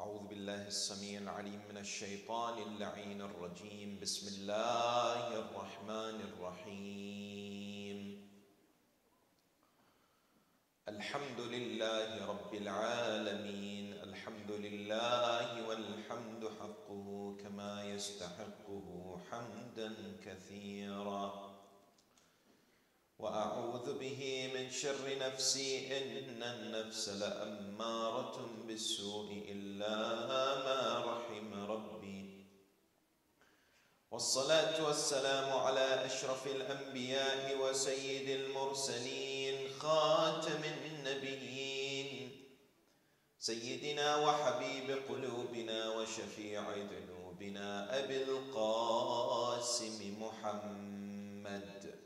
أعوذ بالله السميع العليم من الشيطان اللعين الرجيم. بسم الله الرحمن الرحيم. الحمد لله رب العالمين. الحمد لله والحمد حقه كما يستحقه حمدا كثيرا. وأعوذ به من شر نفسي إن النفس لأمارة بالسوء إلا ما رحم ربي. والصلاة والسلام على أشرف الأنبياء وسيد المرسلين خاتم النبيين سيدنا وحبيب قلوبنا وشفيع ذنوبنا أبي القاسم محمد.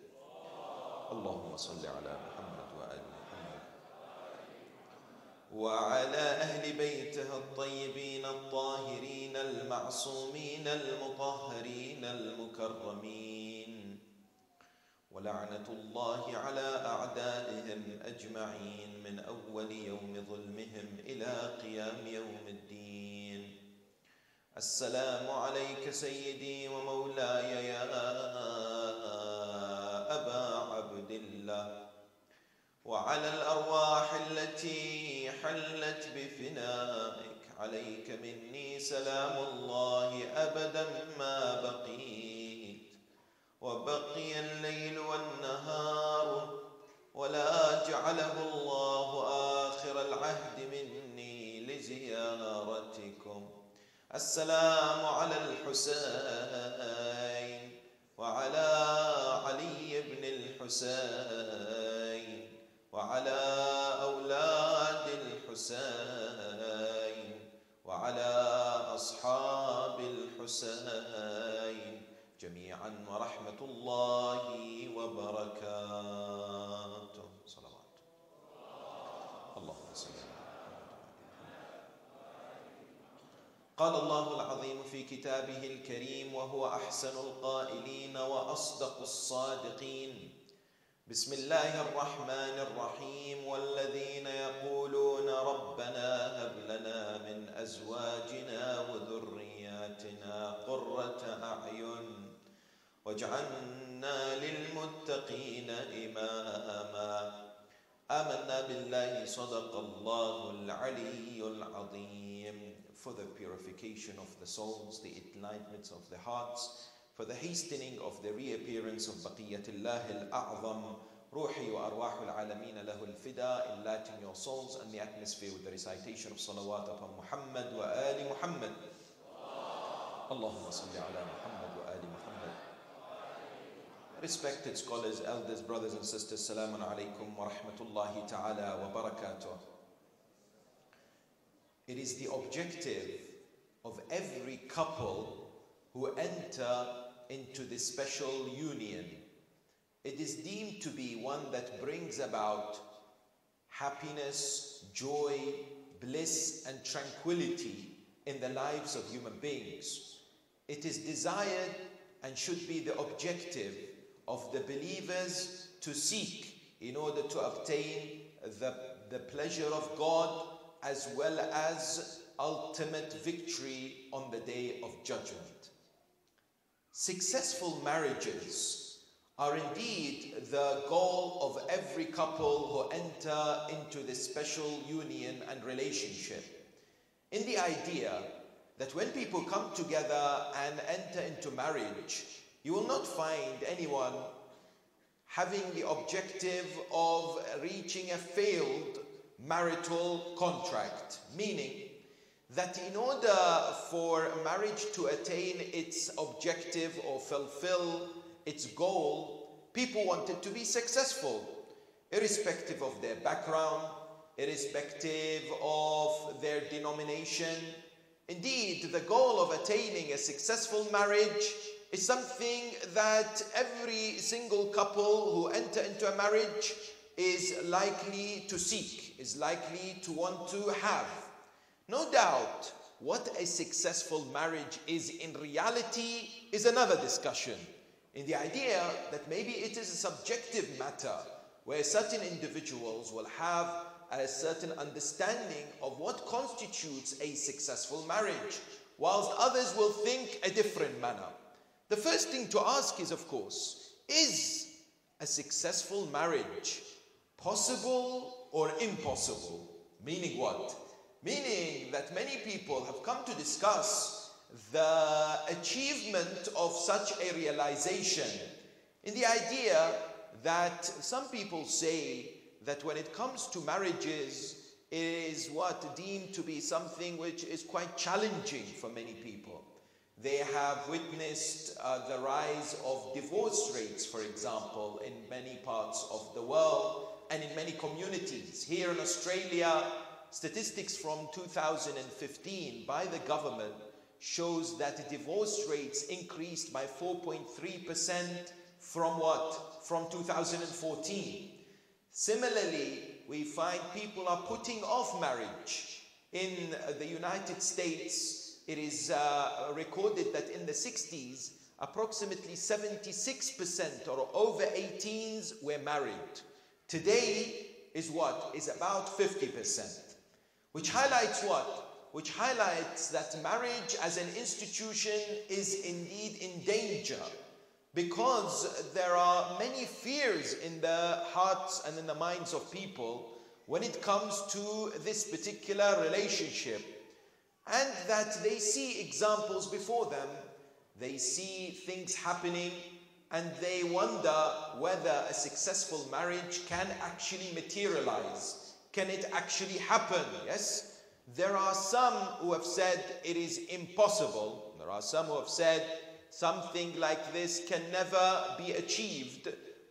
اللهم صل على محمد وآل محمد وعلى أهل بيته الطيبين الطاهرين المعصومين المطهرين المكرمين. ولعنة الله على أعدائهم أجمعين من أول يوم ظلمهم إلى قيام يوم الدين. السلام عليك سيدي ومولاي يا أبا عبد الله، وعلى الأرواح التي حلت بفنائك. عليك مني سلام الله أبدا ما بقيت، وبقي الليل والنهار، ولا جعله الله آخر العهد مني لزيارتكم. السلام على الحسين وعلى علي بن الحسين وعلى أولاد الحسين وعلى أصحاب الحسين جميعا ورحمة الله وبركاته. صلوات اللهم صل على محمد. قال الله العظيم في كتابه الكريم وهو أحسن القائلين وأصدق الصادقين. بسم الله الرحمن الرحيم. والذين يقولون ربنا هب لنا من أزواجنا وذرياتنا قرة أعين واجعلنا للمتقين إماما. آمنا بالله. صدق الله العلي العظيم. For the purification of the souls, the enlightenment of the hearts, for the hastening of the reappearance of Baqiyatullah al-A'zam, Ruhi wa Arwah al-Alameen lahu al-Fida, enlighten your souls and the atmosphere with the recitation of salawat upon Muhammad wa Ali Muhammad. Allahumma salli ala Muhammad wa Ali Muhammad. Respected scholars, elders, brothers and sisters, salamun alaykum wa rahmatullahi ta'ala wa barakatuh. It is the objective of every couple who enter into this special union. It is deemed to be one that brings about happiness, joy, bliss, and tranquility in the lives of human beings. It is desired and should be the objective of the believers to seek in order to obtain the pleasure of God as well as ultimate victory on the day of judgment. Successful marriages are indeed the goal of every couple who enter into this special union and relationship, in the idea that when people come together and enter into marriage, you will not find anyone having the objective of reaching a failed marital contract, meaning that in order for marriage to attain its objective or fulfill its goal, people wanted to be successful, irrespective of their background, irrespective of their denomination. Indeed, the goal of attaining a successful marriage is something that every single couple who enter into a marriage is likely to seek, is likely to want to have. No doubt, what a successful marriage is in reality is another discussion, in the idea that maybe it is a subjective matter, where certain individuals will have a certain understanding of what constitutes a successful marriage, whilst others will think a different manner. The first thing to ask is, of course, is a successful marriage possible or impossible? Meaning what? Meaning that many people have come to discuss the achievement of such a realization in the idea that some people say that when it comes to marriages, it is what deemed to be something which is quite challenging for many people. They have witnessed the rise of divorce rates, for example, in many parts of the world and in many communities. Here in Australia, statistics from 2015 by the government shows that divorce rates increased by 4.3% from what? From 2014. Similarly, we find people are putting off marriage. In the United States, it is recorded that in the 60s, approximately 76% or over 18s were married. Today is what? Is about 50%. Which highlights what? Which highlights that marriage as an institution is indeed in danger, because there are many fears in the hearts and in the minds of people when it comes to this particular relationship, and that they see examples before them, they see things happening, and they wonder whether a successful marriage can actually materialize. Can it actually happen? Yes? There are some who have said it is impossible. There are some who have said something like this can never be achieved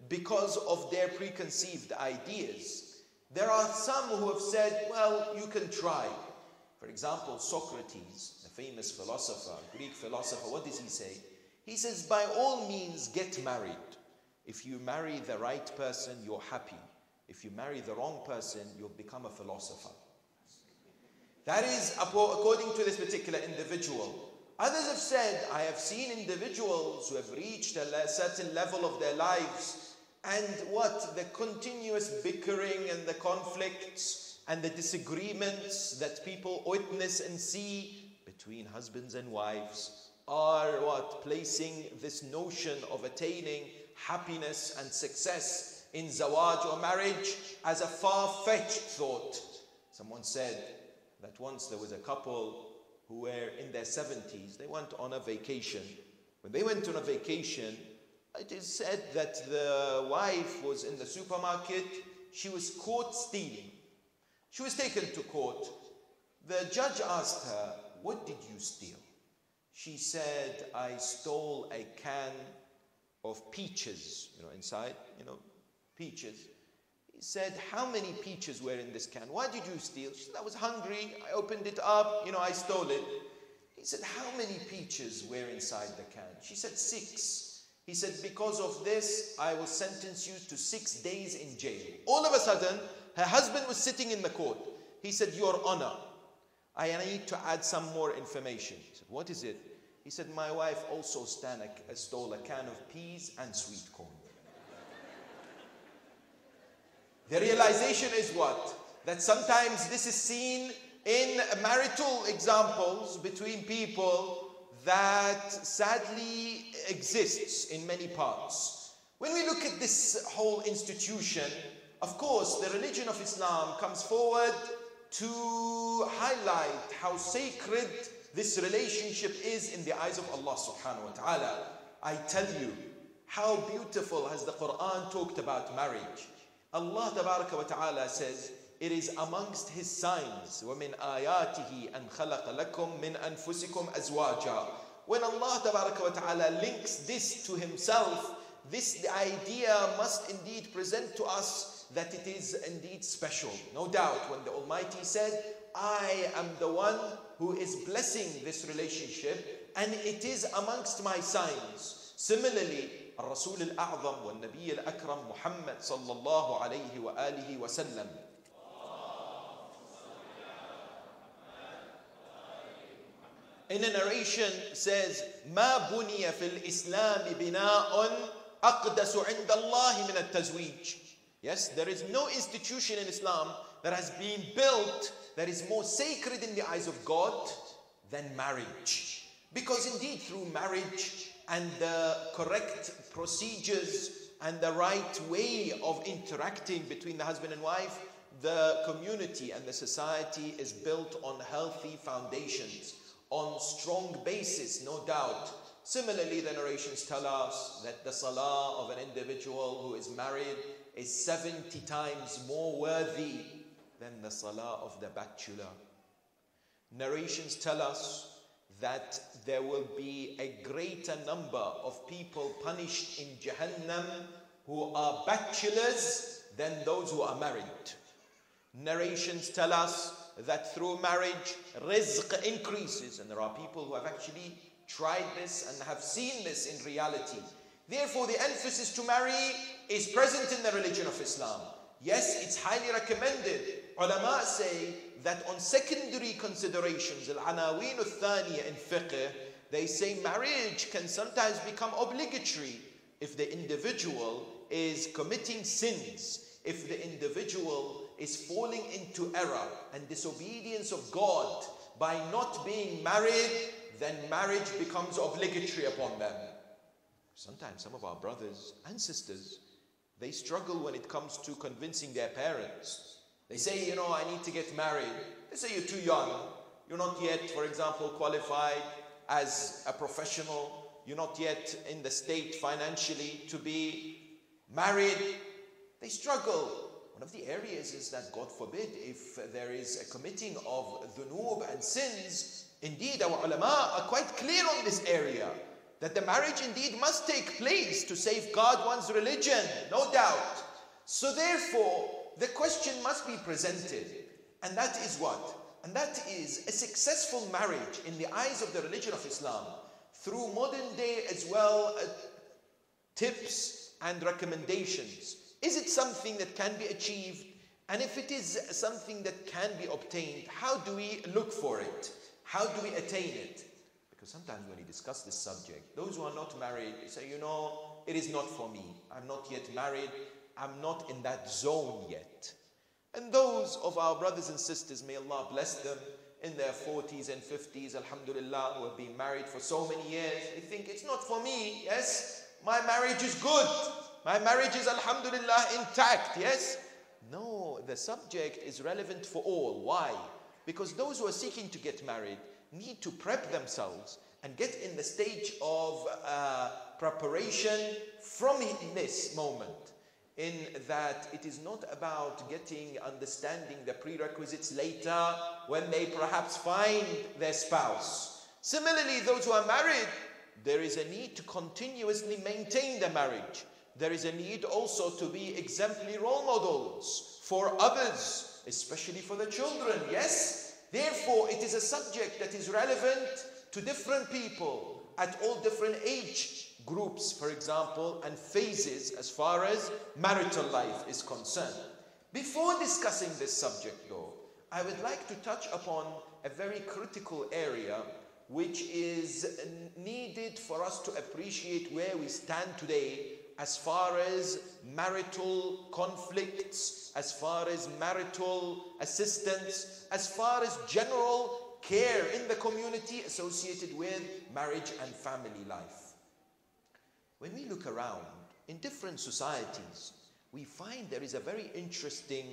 because of their preconceived ideas. There are some who have said, well, you can try. For example, Socrates, the famous philosopher, Greek philosopher, what does he say? He says, by all means, get married. If you marry the right person, you're happy. If you marry the wrong person, you'll become a philosopher. That is according to this particular individual. Others have said, I have seen individuals who have reached a certain level of their lives, and what? The continuous bickering and the conflicts and the disagreements that people witness and see between husbands and wives are what? Placing this notion of attaining happiness and success in zawaj or marriage as a far-fetched thought. Someone said that once there was a couple who were in their 70s, they went on a vacation. When they went on a vacation, it is said that the wife was in the supermarket. She was caught stealing. She was taken to court. The judge asked her, what did you steal? She said, I stole a can of peaches, inside, peaches. He said, how many peaches were in this can? Why did you steal? She said, I was hungry. I opened it up. I stole it. He said, how many peaches were inside the can? She said, 6. He said, because of this, I will sentence you to 6 days in jail. All of a sudden, her husband was sitting in the court. He said, Your Honor, I need to add some more information. He said, what is it? He said, my wife also stole a can of peas and sweet corn. The realization is what? That sometimes this is seen in marital examples between people that sadly exists in many parts. When we look at this whole institution, of course, the religion of Islam comes forward to highlight how sacred this relationship is in the eyes of Allah subhanahu wa ta'ala. I tell you, how beautiful has the Quran talked about marriage. Allah tabaraka wa ta'ala says, it is amongst His signs, وَمِنْ آيَاتِهِ أَنْ خَلَقَ لَكُم مِّنْ أَنفُسِكُمْ أَزْوَاجًا. When Allah tabaraka wa ta'ala links this to Himself, this idea must indeed present to us that it is indeed special. No doubt, when the Almighty said, I am the one who is blessing this relationship, and it is amongst my signs. Similarly, الرسول الأعظم والنبي الأكرم محمد صلى الله عليه وآله وسلم. In a narration says, ما بني في الإسلام بناء أقدس عند الله من التزويج. Yes, there is no institution in Islam that has been built that is more sacred in the eyes of God than marriage. Because indeed, through marriage and the correct procedures and the right way of interacting between the husband and wife, the community and the society is built on healthy foundations, on strong basis, no doubt. Similarly, the narrations tell us that the salah of an individual who is married is 70 times more worthy than the salah of the bachelor. Narrations tell us that there will be a greater number of people punished in Jahannam who are bachelors than those who are married. Narrations tell us that through marriage, rizq increases, and there are people who have actually tried this and have seen this in reality. Therefore, the emphasis to marry is present in the religion of Islam. Yes, it's highly recommended. Ulama say that on secondary considerations, al-anaween al-thaniya in fiqh, they say marriage can sometimes become obligatory if the individual is committing sins, if the individual is falling into error and disobedience of God by not being married, then marriage becomes obligatory upon them. Sometimes some of our brothers and sisters, they struggle when it comes to convincing their parents. They say, you know, I need to get married. They say, you're too young. You're not yet, for example, qualified as a professional. You're not yet in the state financially to be married. They struggle. One of the areas is that, God forbid, if there is a committing of dhunub and sins, indeed our ulama are quite clear on this area, that the marriage indeed must take place to safeguard one's religion, no doubt. So therefore, the question must be presented, and that is what? And that is a successful marriage in the eyes of the religion of Islam, through modern day as well, tips and recommendations. Is it something that can be achieved? And if it is something that can be obtained, how do we look for it? How do we attain it? Because sometimes when you discuss this subject, those who are not married, they say, you know, it is not for me. I'm not yet married. I'm not in that zone yet. And those of our brothers and sisters, may Allah bless them, in their 40s and 50s, alhamdulillah, who have been married for so many years, they think it's not for me. Yes, my marriage is good. My marriage is, alhamdulillah, intact. Yes? No, the subject is relevant for all. Why? Because those who are seeking to get married need to prep themselves and get in the stage of preparation from this moment, in that it is not about understanding the prerequisites later when they perhaps find their spouse. Similarly, those who are married, there is a need to continuously maintain the marriage. There is a need also to be exemplary role models for others, especially for the children. Yes? Therefore, it is a subject that is relevant to different people at all different age groups, for example, and phases as far as marital life is concerned. Before discussing this subject, though, I would like to touch upon a very critical area which is needed for us to appreciate where we stand today as far as marital conflicts, as far as marital assistance, as far as general care in the community associated with marriage and family life. When we look around in different societies, we find there is a very interesting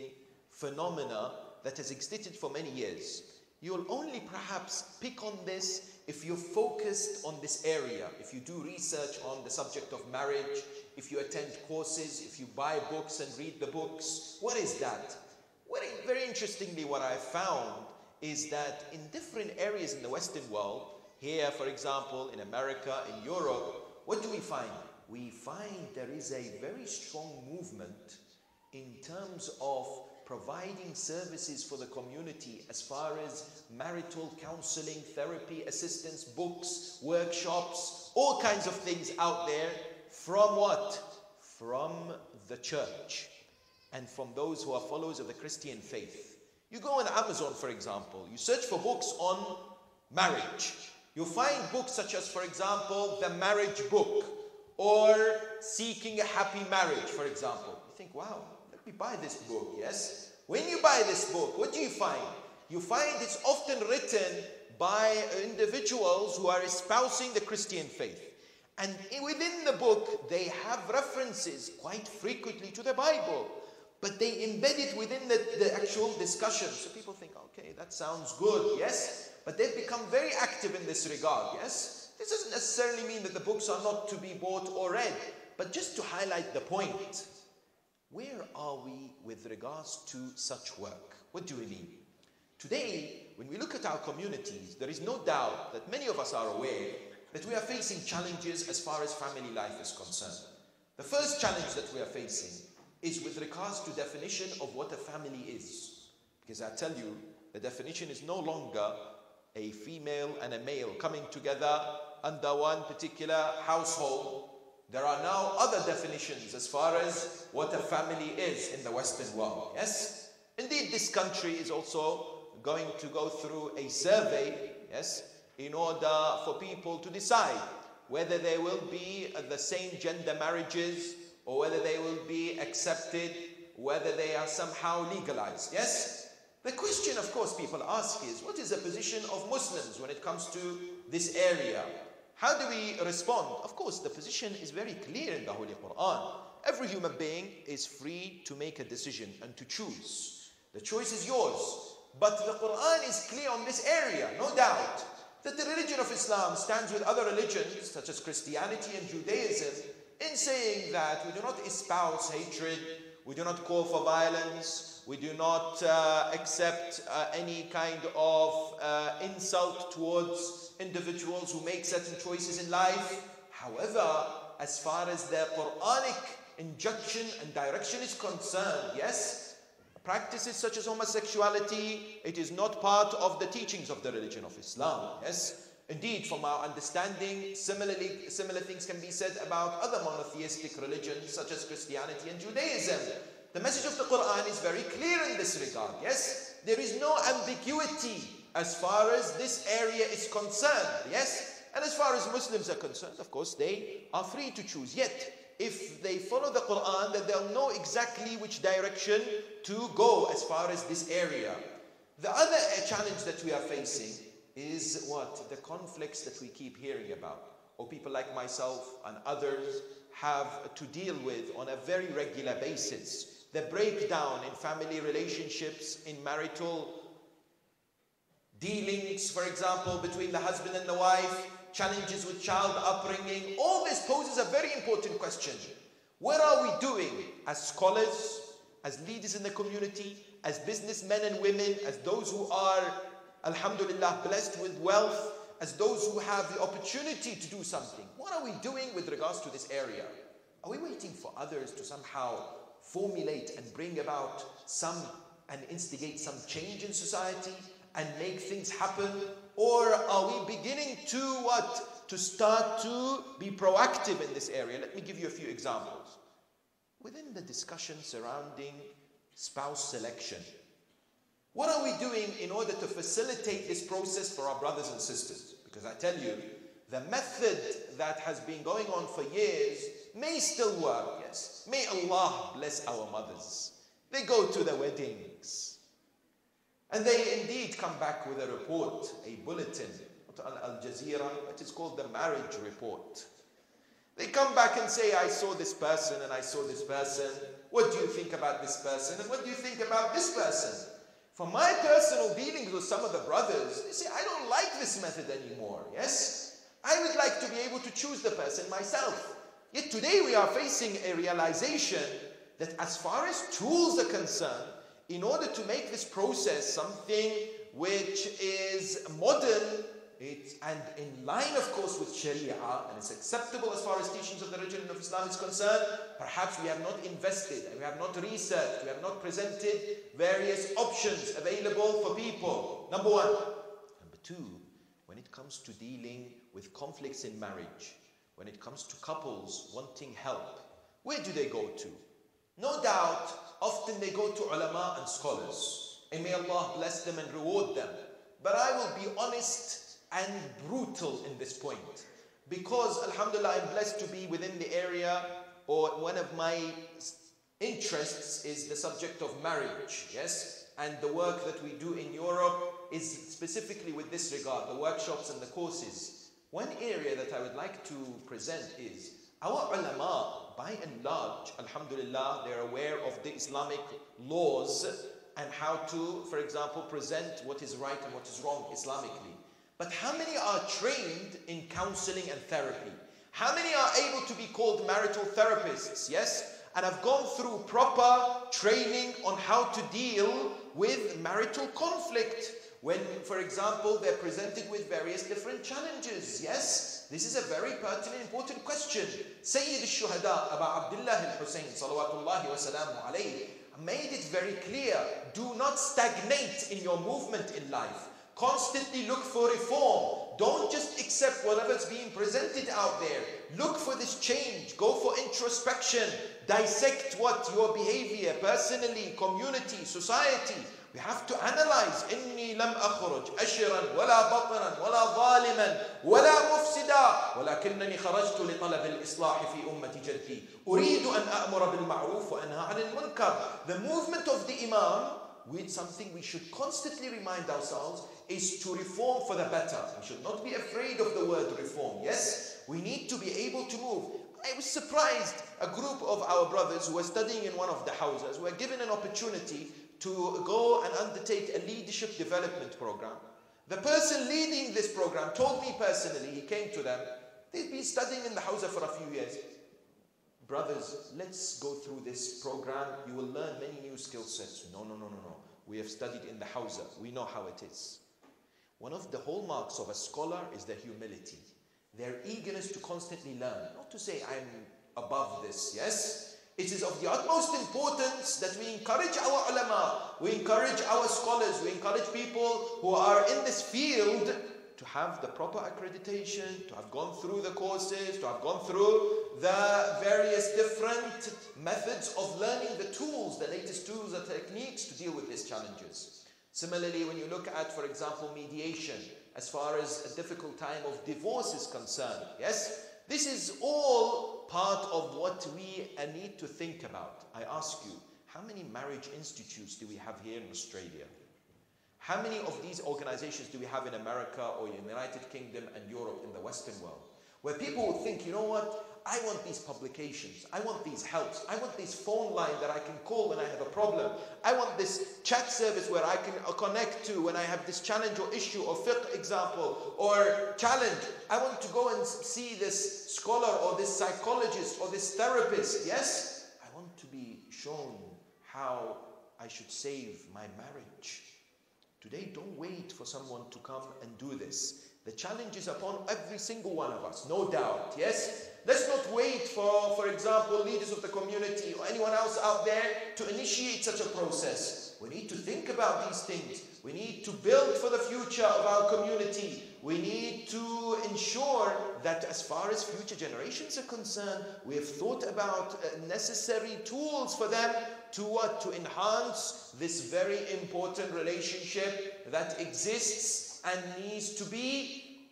phenomena that has existed for many years. You'll only perhaps pick on this if you're focused on this area, if you do research on the subject of marriage, if you attend courses, if you buy books and read the books. What is that? Very interestingly, what I found is that in different areas in the Western world, here, for example, in America, in Europe, what do we find? We find there is a very strong movement in terms of providing services for the community as far as marital counseling, therapy, assistance, books, workshops, all kinds of things out there. From what? From the church and from those who are followers of the Christian faith. You go on Amazon, for example, you search for books on marriage. You'll find books such as, for example, The Marriage Book or Seeking a Happy Marriage, for example. You think, wow, We buy this book, yes? When you buy this book, what do you find? You find it's often written by individuals who are espousing the Christian faith. And within the book, they have references quite frequently to the Bible, but they embed it within the actual discussion. So people think, okay, that sounds good, yes? But they've become very active in this regard, yes? This doesn't necessarily mean that the books are not to be bought or read, but just to highlight the point. Where are we with regards to such work? What do we mean? Today, when we look at our communities, there is no doubt that many of us are aware that we are facing challenges as far as family life is concerned. The first challenge that we are facing is with regards to definition of what a family is. Because I tell you, the definition is no longer a female and a male coming together under one particular household. There are now other definitions as far as what a family is in the Western world, yes? Indeed, this country is also going to go through a survey, yes, in order for people to decide whether there will be the same gender marriages or whether they will be accepted, whether they are somehow legalized, yes? The question, of course, people ask is, what is the position of Muslims when it comes to this area? How do we respond? Of course, the position is very clear in the Holy Quran. Every human being is free to make a decision and to choose. The choice is yours. But the Quran is clear on this area, no doubt, that the religion of Islam stands with other religions, such as Christianity and Judaism, in saying that we do not espouse hatred, we do not call for violence, we do not accept any kind of insult towards individuals who make certain choices in life. However, as far as the Quranic injunction and direction is concerned, yes, practices such as homosexuality, it is not part of the teachings of the religion of Islam, yes. Indeed, from our understanding, similar things can be said about other monotheistic religions such as Christianity and Judaism. The message of the Quran is very clear in this regard, yes. There is no ambiguity as far as this area is concerned, yes. And as far as Muslims are concerned, of course, they are free to choose. Yet, if they follow the Quran, then they'll know exactly which direction to go as far as this area. The other challenge that we are facing is what? The conflicts that we keep hearing about, or people like myself and others have to deal with on a very regular basis. The breakdown in family relationships, in marital dealings, for example, between the husband and the wife, challenges with child upbringing. All this poses a very important question. What are we doing as scholars, as leaders in the community, as businessmen and women, as those who are, alhamdulillah, blessed with wealth, as those who have the opportunity to do something? What are we doing with regards to this area? Are we waiting for others to somehow formulate and bring about and instigate some change in society and make things happen? Or are we beginning to what? To start to be proactive in this area? Let me give you a few examples. Within the discussion surrounding spouse selection, what are we doing in order to facilitate this process for our brothers and sisters? Because I tell you, the method that has been going on for years may still work, yes. May Allah bless our mothers. They go to the weddings. And they indeed come back with a report, a bulletin, on Al Jazeera. It is called the marriage report. They come back and say, I saw this person and I saw this person. What do you think about this person? And what do you think about this person? From my personal dealings with some of the brothers, they say, I don't like this method anymore, yes? I would like to be able to choose the person myself. Yet today we are facing a realization that as far as tools are concerned, in order to make this process something which is modern and in line, of course, with Sharia, and it's acceptable as far as teachings of the religion of Islam is concerned, perhaps we have not invested, and we have not researched, we have not presented various options available for people. Number one. Number two, when it comes to dealing with conflicts in marriage, when it comes to couples wanting help, where do they go to? No doubt, often they go to Alemaan and scholars. And may Allah bless them and reward them. But I will be honest and brutal in this point. Because, alhamdulillah, I'm blessed to be within the area, or one of my interests is the subject of marriage, yes? And the work that we do in Europe is specifically with this regard, the workshops and the courses. One area that I would like to present is our ulama, by and large, alhamdulillah, they're aware of the Islamic laws and how to, for example, present what is right and what is wrong Islamically. But how many are trained in counseling and therapy? How many are able to be called marital therapists, yes? And have gone through proper training on how to deal with marital conflict when, for example, they're presented with various different challenges, yes? This is a very pertinent, important question. Sayyid al-Shuhada, Aba Abdullah al-Hussein, salawatullahi wa salamu alayhi, made it very clear, do not stagnate in your movement in life. Constantly look for reform. Don't just accept whatever's being presented out there. Look for this change. Go for introspection. Dissect what your behavior, personally, community, society. We have to analyze. إني لم أخرج أشرا ولا بطرا ولا ظالما ولا مفسدا ولكنني خرجت لطلب الإصلاح في أمة جدي أريد أن أأمر بالمعروف وأنهى عن المنكر. The movement of the Imam, with something we should constantly remind ourselves, is to reform for the better. We should not be afraid of the word reform. Yes, we need to be able to move. I was surprised, a group of our brothers who were studying in one of the houses were given an opportunity to go and undertake a leadership development program. The person leading this program told me personally, he came to them, they've been studying in the house for a few years. Brothers, let's go through this program. You will learn many new skill sets. No. We have studied in the house. We know how it is. One of the hallmarks of a scholar is their humility. Their eagerness to constantly learn. Not to say I'm above this, yes? It is of the utmost importance that we encourage our ulama, we encourage our scholars, we encourage people who are in this field to have the proper accreditation, to have gone through the courses, to have gone through the various different methods of learning the tools, the latest tools and techniques to deal with these challenges. Similarly, when you look at, for example, mediation, as far as a difficult time of divorce is concerned, yes, this is all part of what we need to think about. I ask you, how many marriage institutes do we have here in Australia? How many of these organizations do we have in America or in the United Kingdom and Europe in the Western world? Where people will think, you know what? I want these publications. I want these helps. I want this phone line that I can call when I have a problem. I want this chat service where I can connect to when I have this challenge or issue or fiqh example or challenge. I want to go and see this scholar or this psychologist or this therapist. Yes? I want to be shown how I should save my marriage. Today, don't wait for someone to come and do this. The challenge is upon every single one of us, no doubt, yes? Let's not wait for example, leaders of the community or anyone else out there to initiate such a process. We need to think about these things. We need to build for the future of our community. We need to ensure that as far as future generations are concerned, we have thought about necessary tools for them to what? To enhance this very important relationship that exists and needs to be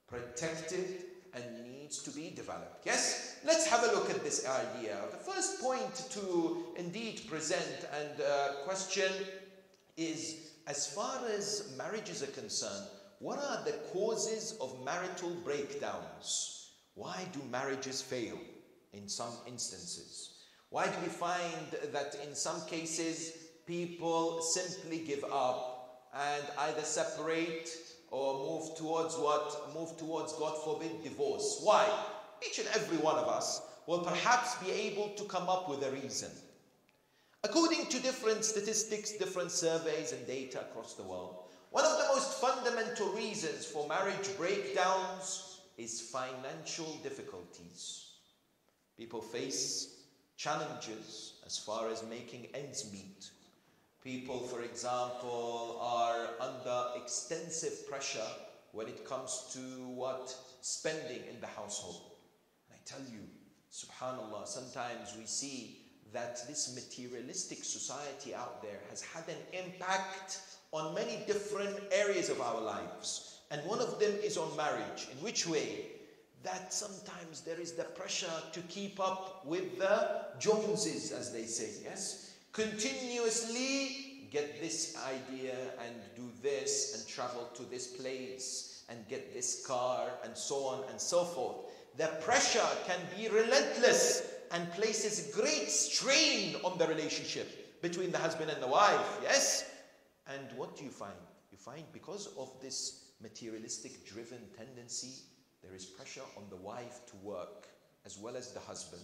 protected and needs to be developed. Yes? Let's have a look at this idea. The first point to indeed present and question is, as far as marriages are concerned, what are the causes of marital breakdowns? Why do marriages fail in some instances? Why do we find that in some cases people simply give up and either separate or move towards what? Move towards, God forbid, divorce. Why? Each and every one of us will perhaps be able to come up with a reason. According to different statistics, different surveys and data across the world, one of the most fundamental reasons for marriage breakdowns is financial difficulties. People face challenges as far as making ends meet. People, for example, are under extensive pressure when it comes to what? Spending in the household. And I tell you, subhanallah, sometimes we see that this materialistic society out there has had an impact on many different areas of our lives. And one of them is on marriage. In which way? that sometimes there is the pressure to keep up with the Joneses, as they say, yes? Continuously get this idea and do this and travel to this place and get this car and so on and so forth. The pressure can be relentless and places great strain on the relationship between the husband and the wife, yes? And what do you find? You find because of this materialistic driven tendency, there is pressure on the wife to work as well as the husband.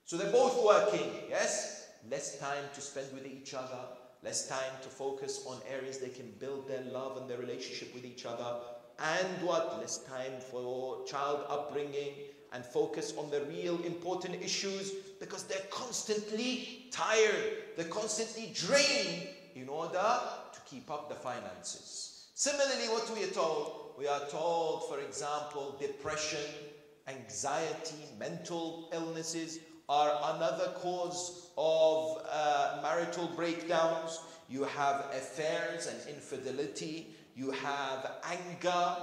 So they're both working, yes? Less time to spend with each other, less time to focus on areas they can build their love and their relationship with each other. And what? Less time for child upbringing and focus on the real important issues because they're constantly tired, they're constantly drained in order to keep up the finances. Similarly, what we are told? We are told, for example, depression, anxiety, mental illnesses are another cause of marital breakdowns. You have affairs and infidelity. You have anger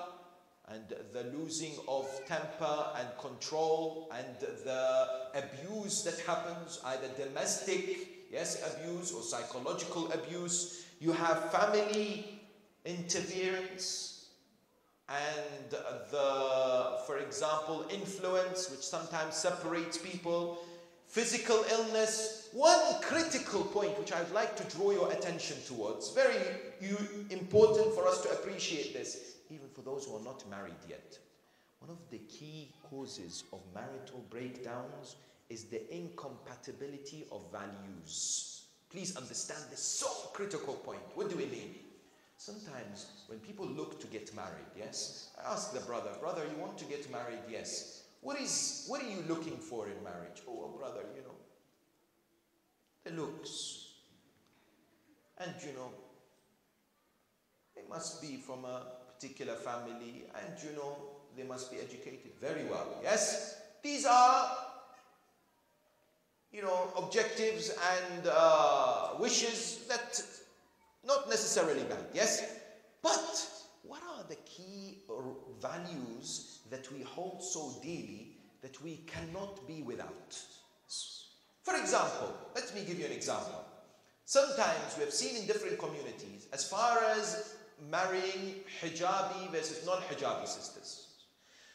and the losing of temper and control and the abuse that happens, either domestic, yes, abuse or psychological abuse. You have family interference and the, for example, influence, which sometimes separates people. Physical illness. One critical point which I'd like to draw your attention towards, very important for us to appreciate this, even for those who are not married yet. One of the key causes of marital breakdowns is the incompatibility of values. Please understand this so critical point. What do we mean? Sometimes when people look to get married, yes, I ask the brother, you want to get married? Yes. What are you looking for in marriage? Oh, brother, the looks. And they must be from a particular family and they must be educated very well. Yes? These are, objectives and wishes that not necessarily bad. Yes? But what are the key values that we hold so dearly that we cannot be without? For example, let me give you an example. Sometimes we have seen in different communities, as far as marrying hijabi versus non-hijabi sisters.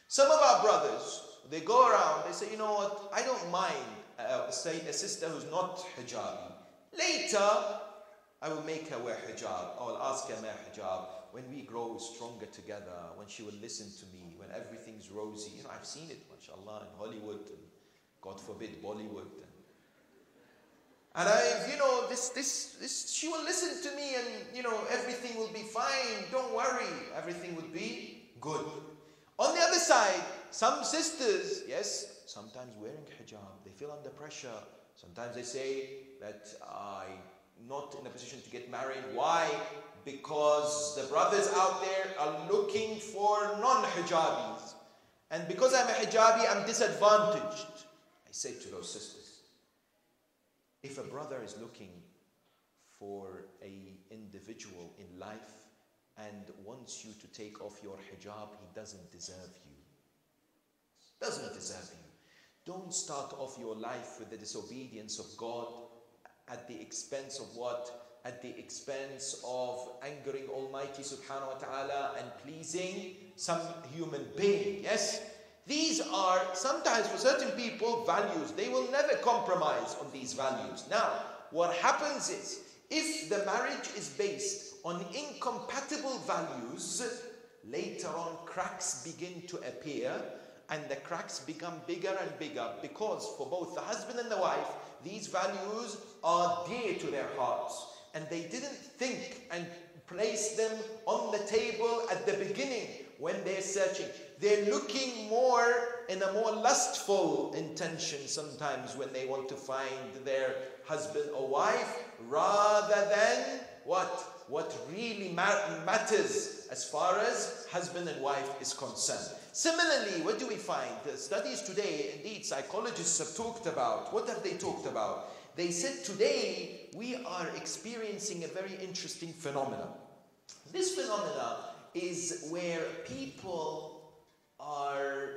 Some of our brothers, they go around, they say, you know what, I don't mind, say, a sister who's not hijabi. Later, I will make her wear hijab. I will ask her to wear hijab. When we grow stronger together, when she will listen to me, when everything's rosy. I've seen it, mashallah, in Hollywood, and God forbid, Bollywood. And she will listen to me and, everything will be fine. Don't worry, everything will be good. On the other side, some sisters, yes, sometimes wearing hijab, they feel under pressure. Sometimes they say that I'm not in a position to get married. Why? Because the brothers out there are looking for non-hijabis. And because I'm a hijabi, I'm disadvantaged. I say to those sisters, if a brother is looking for an individual in life and wants you to take off your hijab, he doesn't deserve you. Doesn't deserve you. Don't start off your life with the disobedience of God at the expense of what? At the expense of angering Almighty subhanahu wa ta'ala and pleasing some human being. Yes? These are sometimes for certain people values. They will never compromise on these values. Now, what happens is, if the marriage is based on incompatible values, later on cracks begin to appear and the cracks become bigger and bigger because for both the husband and the wife, these values are dear to their hearts. And they didn't think and place them on the table at the beginning when they're searching. They're looking more in a more lustful intention sometimes when they want to find their husband or wife, rather than what? What really matters as far as husband and wife is concerned. Similarly, what do we find? The studies today, indeed, psychologists have talked about. What have they talked about? They said today we are experiencing a very interesting phenomenon. This phenomena is where people are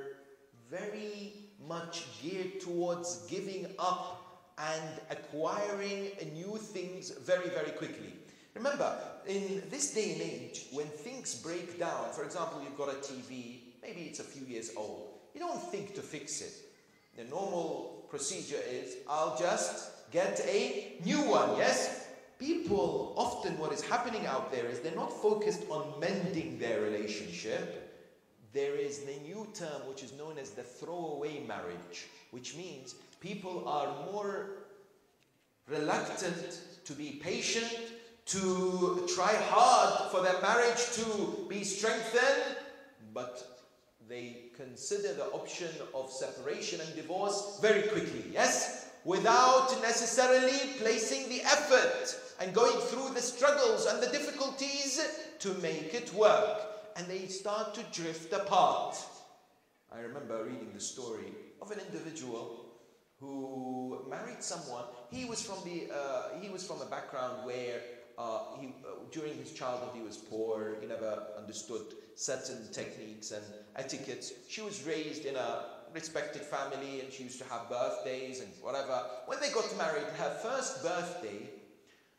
very much geared towards giving up and acquiring new things very, very quickly. Remember, in this day and age, when things break down, for example, you've got a TV, maybe it's a few years old, you don't think to fix it. The normal procedure is, I'll just get a new one, yes? People, often what is happening out there is they're not focused on mending their relationship. There is the new term which is known as the throwaway marriage, which means people are more reluctant to be patient, to try hard for their marriage to be strengthened, but they consider the option of separation and divorce very quickly, yes? Without necessarily placing the effort and going through the struggles and the difficulties to make it work. And they start to drift apart. I remember reading the story of an individual who married someone. He was from a background where during his childhood he was poor. He never understood certain techniques and etiquettes. She was raised in a respected family and she used to have birthdays and whatever. When they got married, her first birthday,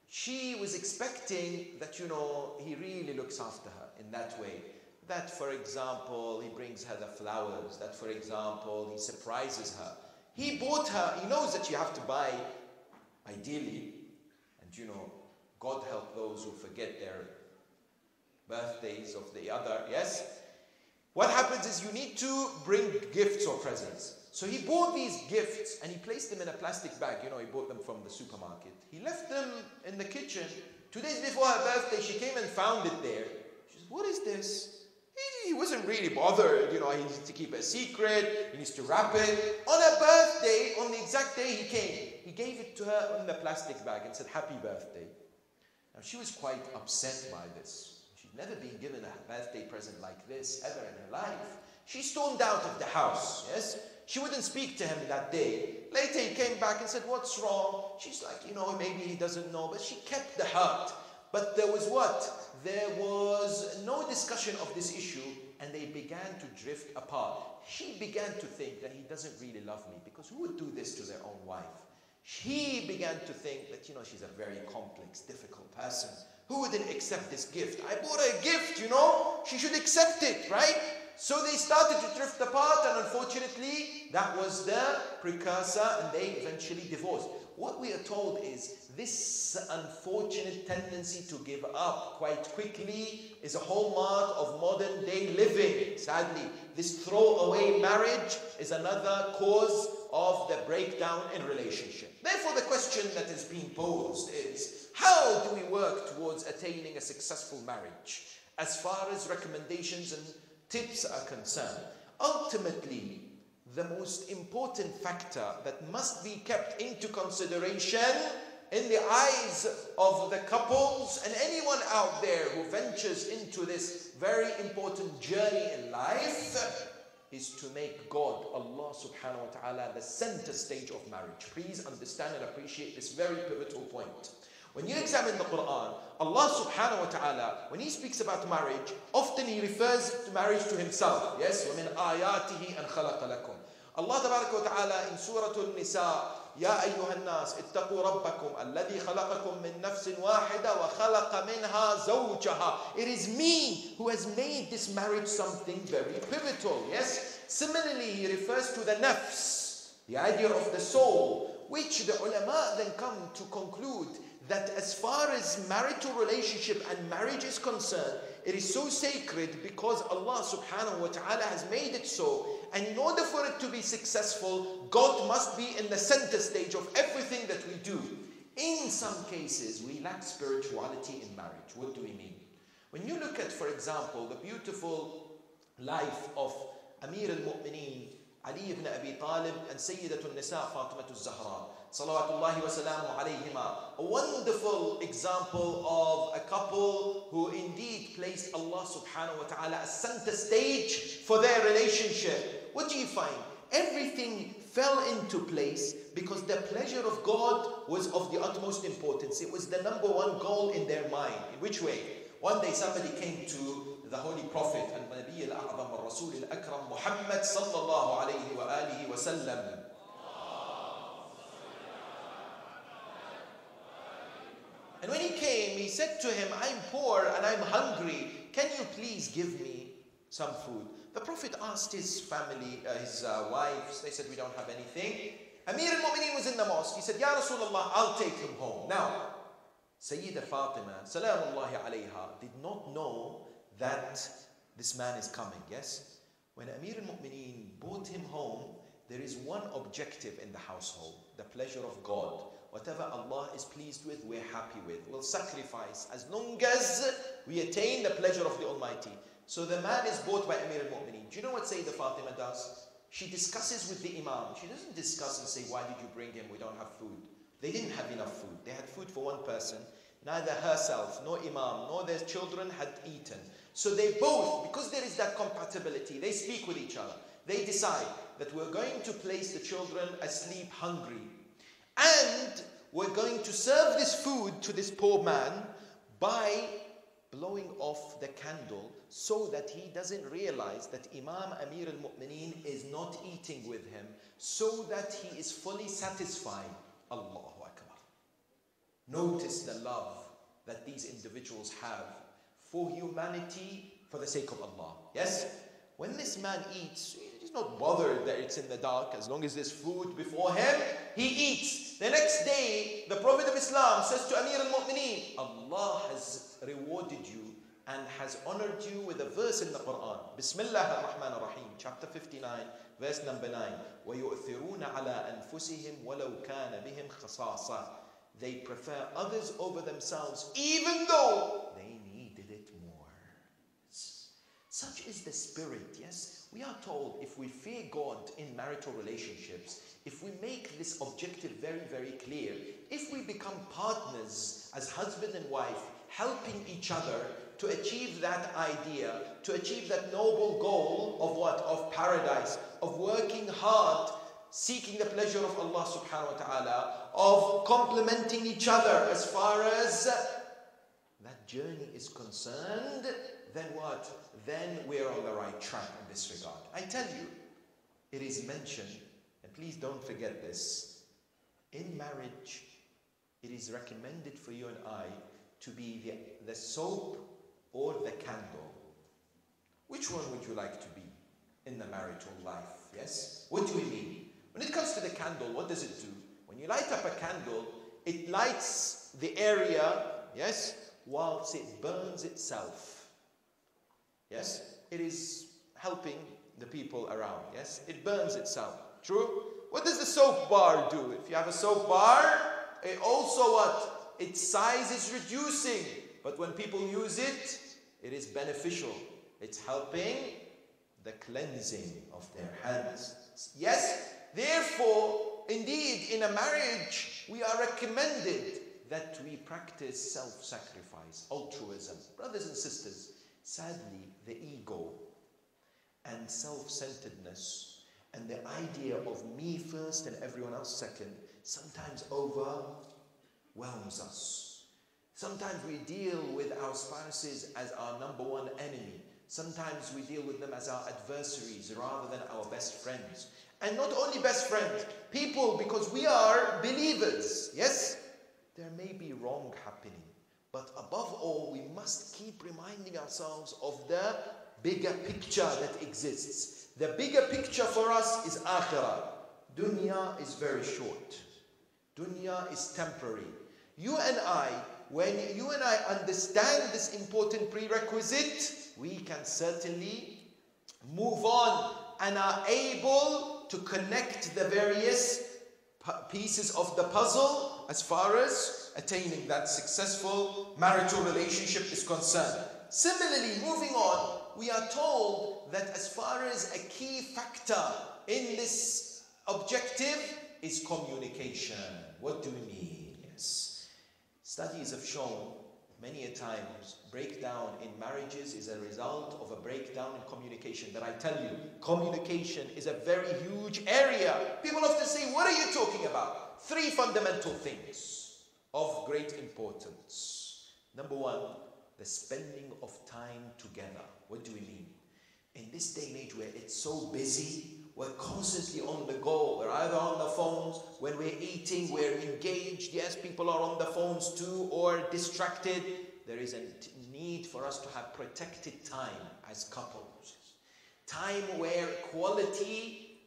she was expecting that, he really looks after her in that way. That, for example, he brings her the flowers. That, for example, he surprises her. He bought her, he knows that you have to buy, ideally, and God help those who forget their birthdays of the other, yes? What happens is you need to bring gifts or presents. So he bought these gifts and he placed them in a plastic bag. He bought them from the supermarket. He left them in the kitchen. 2 days before her birthday, she came and found it there. She said, what is this? He wasn't really bothered. He needs to keep it a secret. He needs to wrap it. On her birthday, on the exact day he came, he gave it to her in the plastic bag and said, happy birthday. Now she was quite upset by this. She'd never been given a birthday present like this ever in her life. She stormed out of the house, yes? She wouldn't speak to him that day. Later he came back and said, what's wrong? She's like, maybe he doesn't know, but she kept the hurt. But there was what? There was no discussion of this issue and they began to drift apart. She began to think that he doesn't really love me because who would do this to their own wife? He began to think that, she's a very complex, difficult person. Who wouldn't accept this gift? I bought her a gift, she should accept it, right? So they started to drift apart and unfortunately that was the precursor and they eventually divorced. What we are told is this unfortunate tendency to give up quite quickly is a hallmark of modern day living. Sadly, this throwaway marriage is another cause of the breakdown in relationship. Therefore, the question that is being posed is, how do we work towards attaining a successful marriage as far as recommendations and tips are concerned? Ultimately, the most important factor that must be kept into consideration in the eyes of the couples and anyone out there who ventures into this very important journey in life is to make God, Allah subhanahu wa ta'ala, the center stage of marriage. Please understand and appreciate this very pivotal point. When you examine the Quran, Allah subhanahu wa ta'ala, when He speaks about marriage, often He refers to marriage to Himself. Yes, وَمِنْ آيَاتِهِ أَنْ خَلَقَ لَكُمْ. Allah tabaraka wa ta'ala in Surah An-Nisa, يَا أَيُّهَا النَّاسِ اتَّقُوا رَبَّكُمْ الَّذِي خَلَقَكُمْ مِنْ نَفْسٍ وَاحِدَةٍ وَخَلَقَ مِنْهَا زَوْجَهَا. It is me who has made this marriage something very pivotal. Yes? Similarly, He refers to the nafs, the idea of the soul, which the ulama then come to conclude that as far as marital relationship and marriage is concerned, it is so sacred because Allah subhanahu wa ta'ala has made it so. And in order for it to be successful, God must be in the center stage of everything that we do. In some cases, we lack spirituality in marriage. What do we mean? When you look at, for example, the beautiful life of Amir al-Mu'mineen, Ali ibn Abi Talib, and Sayyidatul Nisa, Fatimah al-Zahra, salawatullahi wa salamu alayhima. A wonderful example of a couple who indeed placed Allah subhanahu wa ta'ala as center stage for their relationship. What do you find? Everything fell into place because the pleasure of God was of the utmost importance. It was the number one goal in their mind. In which way? One day somebody came to the Holy Prophet and Nabi al-A'zam al-Rasul al-Akram Muhammad sallallahu alayhi wa alihi wa sallam. And when he came, he said to him, I'm poor and I'm hungry. Can you please give me some food? The Prophet asked his family, his wives. They said, we don't have anything. Amir al-Mu'mineen was in the mosque. He said, Ya Rasulullah, I'll take him home. Now, Sayyida Fatima, salamullahi alayha, did not know that this man is coming, yes? When Amir al-Mu'mineen brought him home, there is one objective in the household, the pleasure of God. Whatever Allah is pleased with, we're happy with. We'll sacrifice as long as we attain the pleasure of the Almighty. So the man is bought by Amir al-Mu'mineen. Do you know what Sayyidah Fatima does? She discusses with the Imam. She doesn't discuss and say, why did you bring him? We don't have food. They didn't have enough food. They had food for one person. Neither herself, nor Imam, nor their children had eaten. So they both, because there is that compatibility, they speak with each other. They decide that we're going to place the children asleep hungry. And we're going to serve this food to this poor man by blowing off the candle so that he doesn't realize that Imam Amir al-Mu'mineen is not eating with him, so that he is fully satisfied. Allahu Akbar. Notice the love that these individuals have for humanity for the sake of Allah. Yes? When this man eats, he's not bothered that it's in the dark. As long as there's food before him, he eats. The next day, the Prophet of Islam says to Amir al-Mu'mineen, Allah has rewarded you and has honored you with a verse in the Quran. Bismillah ar-Rahman ar-Rahim, chapter 59, verse number 9. وَيُؤْثِرُونَ عَلَىٰ أَنفُسِهِمْ وَلَوْ كَانَ بِهِمْ خَصَاصَةٌ. They prefer others over themselves, even though they needed it more. Such is the spirit, yes? We are told if we fear God in marital relationships, if we make this objective very, very clear, if we become partners as husband and wife, helping each other to achieve that idea, to achieve that noble goal of what? Of paradise, of working hard, seeking the pleasure of Allah subhanahu wa ta'ala, of complementing each other as far as that journey is concerned, then what? Then we're on the right track in this regard. I tell you, it is mentioned, and please don't forget this, in marriage, it is recommended for you and I to be the soap or the candle. Which one would you like to be in the marital life? Yes? What do we mean? When it comes to the candle, what does it do? When you light up a candle, it lights the area, yes, whilst it burns itself. Yes? It is helping the people around. Yes? It burns itself. True? What does the soap bar do? If you have a soap bar, it also what? Its size is reducing. But when people use it, it is beneficial. It's helping the cleansing of their hands. Yes? Therefore, indeed, in a marriage, we are recommended that we practice self-sacrifice, altruism. Brothers and sisters, sadly, the ego and self-centeredness and the idea of me first and everyone else second sometimes overwhelms us. Sometimes we deal with our spouses as our number one enemy. Sometimes we deal with them as our adversaries rather than our best friends. And not only best friends, people, because we are believers, yes? There may be wrong happening. But above all, we must keep reminding ourselves of the bigger picture that exists. The bigger picture for us is akhirah. Dunya is very short. Dunya is temporary. You and I, when you and I understand this important prerequisite, we can certainly move on and are able to connect the various pieces of the puzzle as far as attaining that successful marital relationship is concerned. Similarly, moving on, we are told that as far as a key factor in this objective is communication. What do we mean? Yes. Studies have shown many a times breakdown in marriages is a result of a breakdown in communication. But I tell you, communication is a very huge area. People often say, what are you talking about? 3 fundamental things of great importance. Number 1, the spending of time together. What do we mean? In this day and age where it's so busy, we're constantly on the go. We're either on the phones, when we're eating, we're engaged. Yes, people are on the phones too, or distracted. There is a need for us to have protected time as couples. Time where quality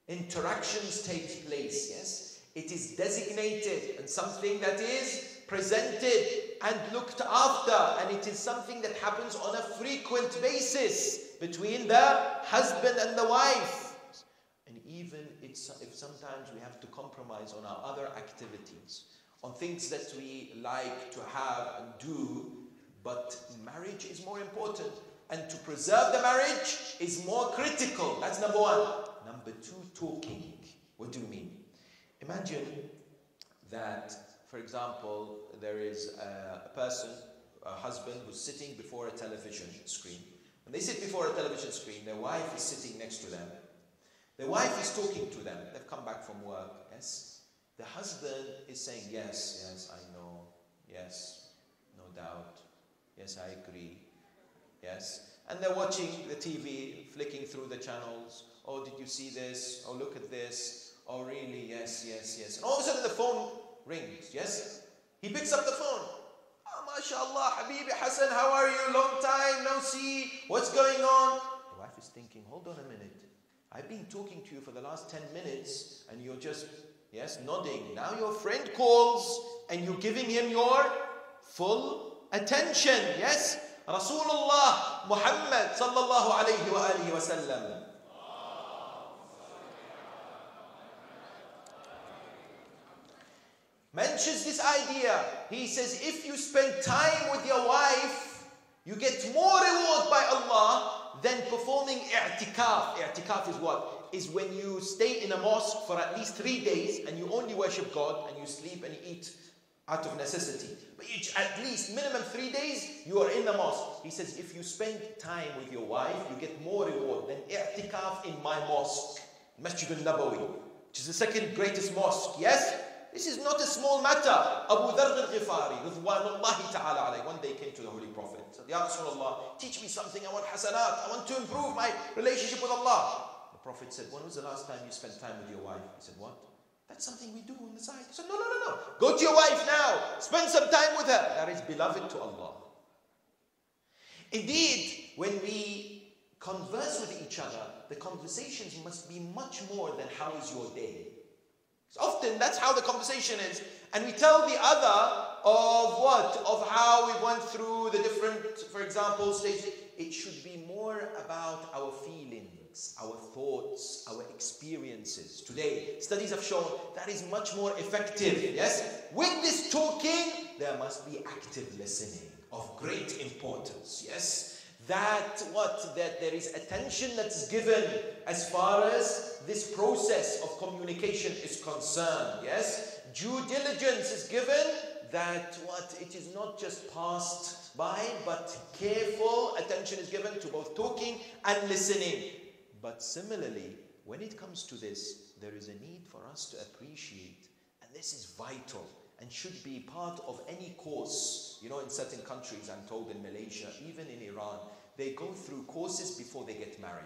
interactions takes place, yes? It is designated and something that is presented and looked after, and it is something that happens on a frequent basis between the husband and the wife. And even if sometimes we have to compromise on our other activities, on things that we like to have and do, but marriage is more important. And to preserve the marriage is more critical. That's number one. Number two, talking. What do you mean? Imagine that, for example, there is a person, a husband, who's sitting before a television screen. When they sit before a television screen, their wife is sitting next to them. The wife is talking to them. They've come back from work, yes? The husband is saying, yes, yes, I know, yes, no doubt, yes, I agree, yes. And they're watching the TV, flicking through the channels. Oh, did you see this? Oh, look at this. Oh, really? Yes, yes, yes. And all of a sudden the phone rings, yes? He picks up the phone. Oh, mashallah, Habibi Hassan, how are you? Long time, no see. What's going on? The wife is thinking, hold on a minute. I've been talking to you for the last 10 minutes and you're just, yes, nodding. Now your friend calls and you're giving him your full attention, yes? Rasulullah Muhammad sallallahu alayhi wa alihi wa sallam. Mentions this idea. He says, if you spend time with your wife, you get more reward by Allah than performing i'tikaf. I'tikaf is what? Is when you stay in a mosque for at least 3 days and you only worship God and you sleep and you eat out of necessity. But at least minimum 3 days you are in the mosque. He says, if you spend time with your wife, you get more reward than i'tikaf in my mosque, Masjid al-Nabawi, which is the second greatest mosque. Yes? This is not a small matter. Abu Dharr al-Ghifari, Ridwanullahi ta'ala alayhi, one day came to the Holy Prophet. Said, Ya Rasulullah, teach me something. I want hasanat. I want to improve my relationship with Allah. The Prophet said, when was the last time you spent time with your wife? He said, what? That's something we do on the side. He said, no, no, no, no. Go to your wife now. Spend some time with her. That is beloved to Allah. Indeed, when we converse with each other, the conversations must be much more than how is your day. Often that's how the conversation is. And we tell the other of what? Of how we went through the different, for example, stages. It should be more about our feelings, our thoughts, our experiences. Today, studies have shown that is much more effective. Yes? With this talking, there must be active listening of great importance. Yes? That there is attention that's given as far as this process of communication is concerned. Yes, due diligence is given. That it is not just passed by, but careful attention is given to both talking and listening. But similarly, when it comes to this, there is a need for us to appreciate, and this is vital and should be part of any course. You know, in certain countries, I'm told in Malaysia, even in Iran, they go through courses before they get married.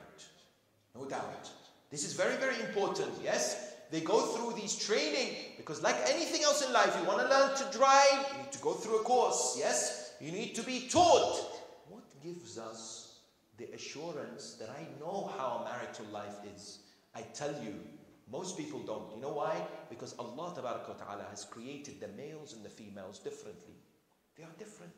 No doubt. This is very, very important, yes? They go through these training, because like anything else in life, you want to learn to drive, you need to go through a course, yes? You need to be taught. What gives us the assurance that I know how a marital life is? I tell you, most people don't. You know why? Because Allah Ta'ala has created the males and the females differently. They are different.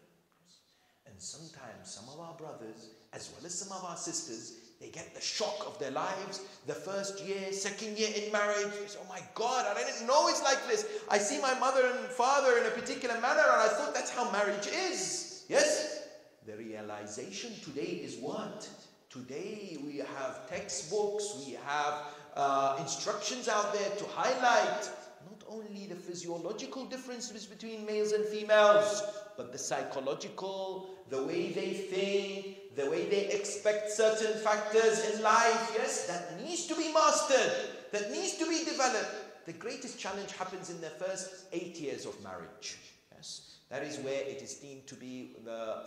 And sometimes some of our brothers, as well as some of our sisters, they get the shock of their lives. The first year, second year in marriage, they say, oh my God, I didn't know it's like this. I see my mother and father in a particular manner and I thought that's how marriage is. Yes? The realization today is what? Today we have textbooks, we have instructions out there to highlight not only the physiological differences between males and females, but the psychological, the way they think, the way they expect certain factors in life, yes, that needs to be mastered, that needs to be developed. The greatest challenge happens in the first 8 years of marriage, yes. That is where it is deemed to be,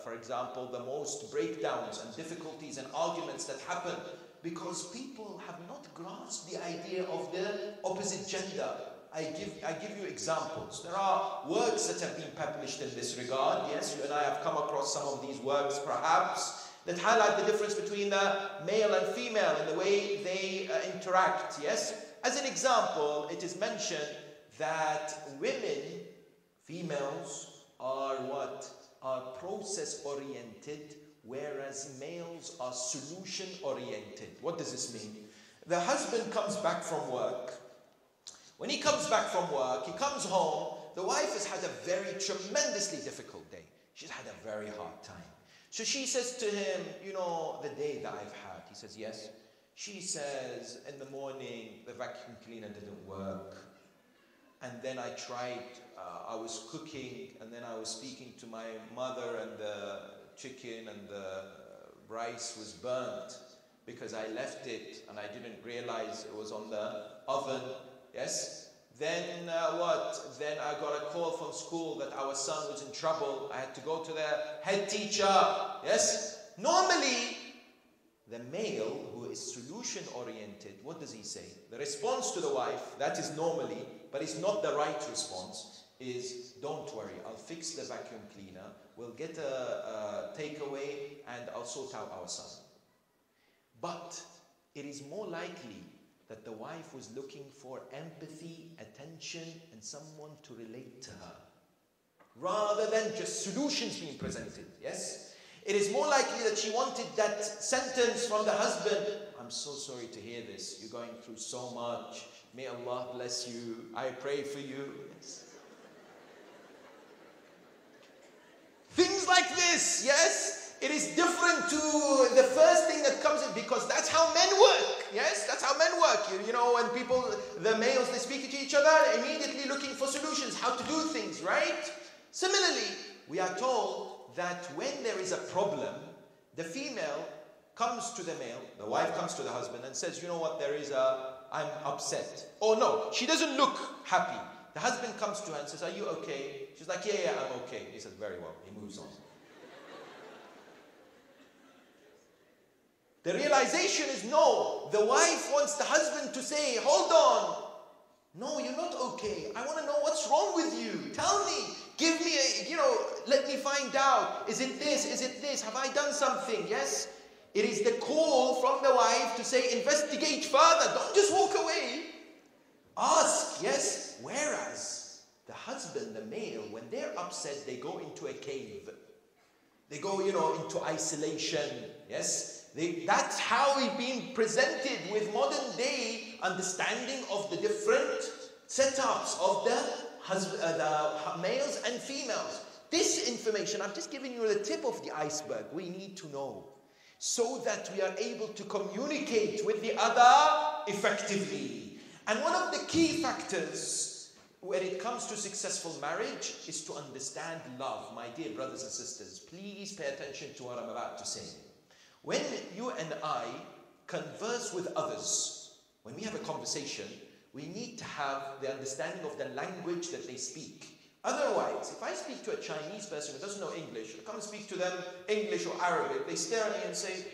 for example, the most breakdowns and difficulties and arguments that happen, because people have not grasped the idea of the opposite gender. I give you examples. There are works that have been published in this regard. Yes, you and I have come across some of these works perhaps, that highlight the difference between the male and female in the way they interact. Yes, as an example, it is mentioned that women, females, are what? Are process-oriented, whereas males are solution-oriented. What does this mean? The husband comes back from work. When he comes back from work, he comes home. The wife has had a very tremendously difficult day. She's had a very hard time. So she says to him, you know, the day that I've had. He says, yes. She says, in the morning, the vacuum cleaner didn't work. And then I tried, I was cooking, and then I was speaking to my mother, and the chicken and the rice was burnt because I left it and I didn't realize it was on the oven. Yes? Then what? Then I got a call from school that our son was in trouble. I had to go to the head teacher. Yes? Normally, the male who is solution-oriented, what does he say? The response to the wife, that is normally, but it's not the right response, is don't worry, I'll fix the vacuum cleaner, we'll get a takeaway, and I'll sort out our son. But it is more likely that the wife was looking for empathy, attention, and someone to relate to her, rather than just solutions being presented. Yes? It is more likely that she wanted that sentence from the husband, I'm so sorry to hear this, you're going through so much, may Allah bless you, I pray for you. Yes. Things like this, yes? It is different to the first thing that comes in, because that's how men work. Yes, that's how men work. You know, when people, the males, they speak to each other, immediately looking for solutions, how to do things, right? Similarly, we are told that when there is a problem, the female comes to the male, the wife comes to the husband and says, you know what, I'm upset. Oh no, she doesn't look happy. The husband comes to her and says, are you okay? She's like, yeah, I'm okay. He says, very well. He moves on. The realization is no. The wife wants the husband to say, hold on. No, you're not okay. I want to know what's wrong with you. Tell me. Give me let me find out. Is it this? Is it this? Have I done something? Yes? It is the call from the wife to say, investigate further. Don't just walk away. Ask, yes? Whereas the husband, the male, when they're upset, they go into a cave. They go, into isolation. Yes? That's how we've been presented with modern day understanding of the different setups of the males and females. This information, I'm just giving you the tip of the iceberg. We need to know so that we are able to communicate with the other effectively. And one of the key factors when it comes to successful marriage is to understand love. My dear brothers and sisters, please pay attention to what I'm about to say. When you and I converse with others, when we have a conversation, we need to have the understanding of the language that they speak. Otherwise, if I speak to a Chinese person who doesn't know English, I come and speak to them English or Arabic, they stare at me and say,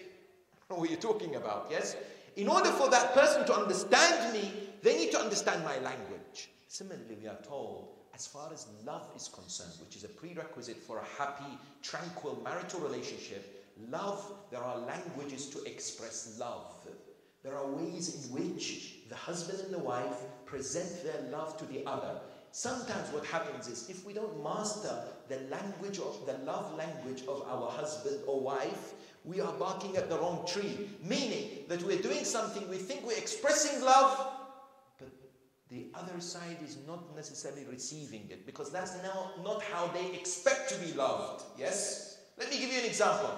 what are you talking about? Yes? In order for that person to understand me, they need to understand my language. Similarly, we are told, as far as love is concerned, which is a prerequisite for a happy, tranquil marital relationship, love, there are languages to express love. There are ways in which the husband and the wife present their love to the other. Sometimes what happens is, if we don't master the love language of our husband or wife, we are barking at the wrong tree. Meaning that we're doing something, we think we're expressing love, but the other side is not necessarily receiving it, because that's now not how they expect to be loved. Yes? Let me give you an example.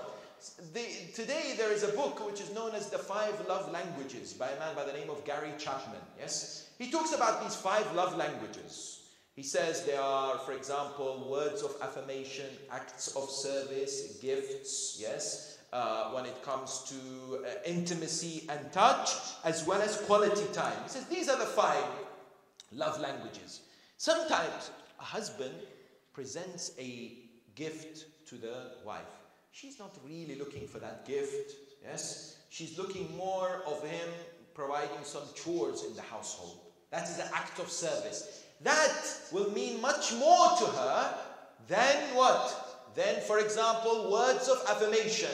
Today there is a book which is known as The 5 Love Languages by a man by the name of Gary Chapman. Yes? He talks about these 5 love languages. He says there are, for example, words of affirmation, acts of service, gifts, yes? When it comes to intimacy and touch, as well as quality time. He says these are the 5 love languages. Sometimes a husband presents a gift to the wife, she's not really looking for that gift, yes? She's looking more of him providing some chores in the household. That is an act of service. That will mean much more to her than what? Than, for example, words of affirmation,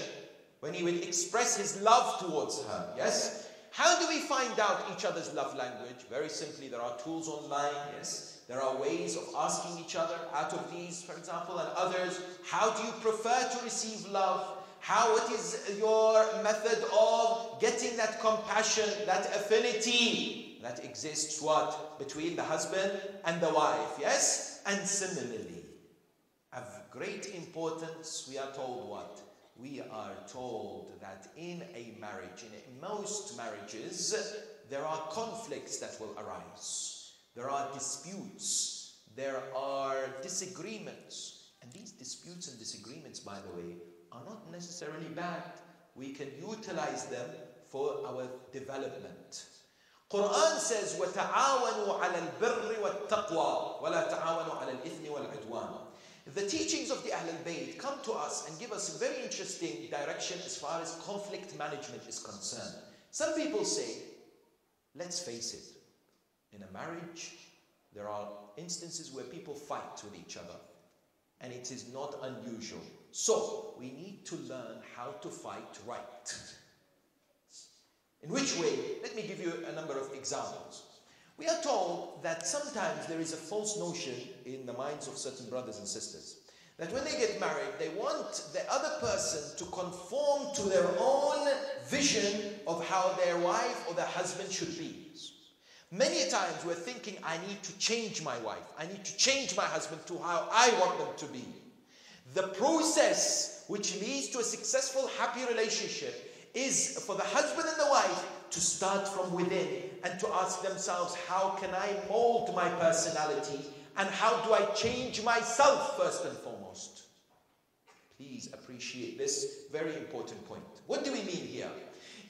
when he will express his love towards her, yes? How do we find out each other's love language? Very simply, there are tools online, yes? There are ways of asking each other out of these, for example, and others. How do you prefer to receive love? What is your method of getting that compassion, that affinity that exists, what? Between the husband and the wife, yes? And similarly, of great importance, we are told what? We are told that in a marriage, in most marriages, there are conflicts that will arise. There are disputes. There are disagreements. And these disputes and disagreements, by the way, are not necessarily bad. We can utilize them for our development. Quran says, وَتَعَاوَنُوا عَلَى الْبِرِّ وَالتَّقْوَى وَلَا تَعَاوَنُوا عَلَى الْإِثْمِ وَالْعُدْوَانِ. The teachings of the Ahlul Bayt come to us and give us a very interesting direction as far as conflict management is concerned. Some people say, let's face it, in a marriage, there are instances where people fight with each other, and it is not unusual. So, we need to learn how to fight right. In which way? Let me give you a number of examples. We are told that sometimes there is a false notion in the minds of certain brothers and sisters that when they get married, they want the other person to conform to their own vision of how their wife or their husband should be. Many times we're thinking, I need to change my wife. I need to change my husband to how I want them to be. The process which leads to a successful, happy relationship is for the husband and the wife to start from within and to ask themselves, how can I mold my personality and how do I change myself first and foremost? Please appreciate this very important point. What do we mean here?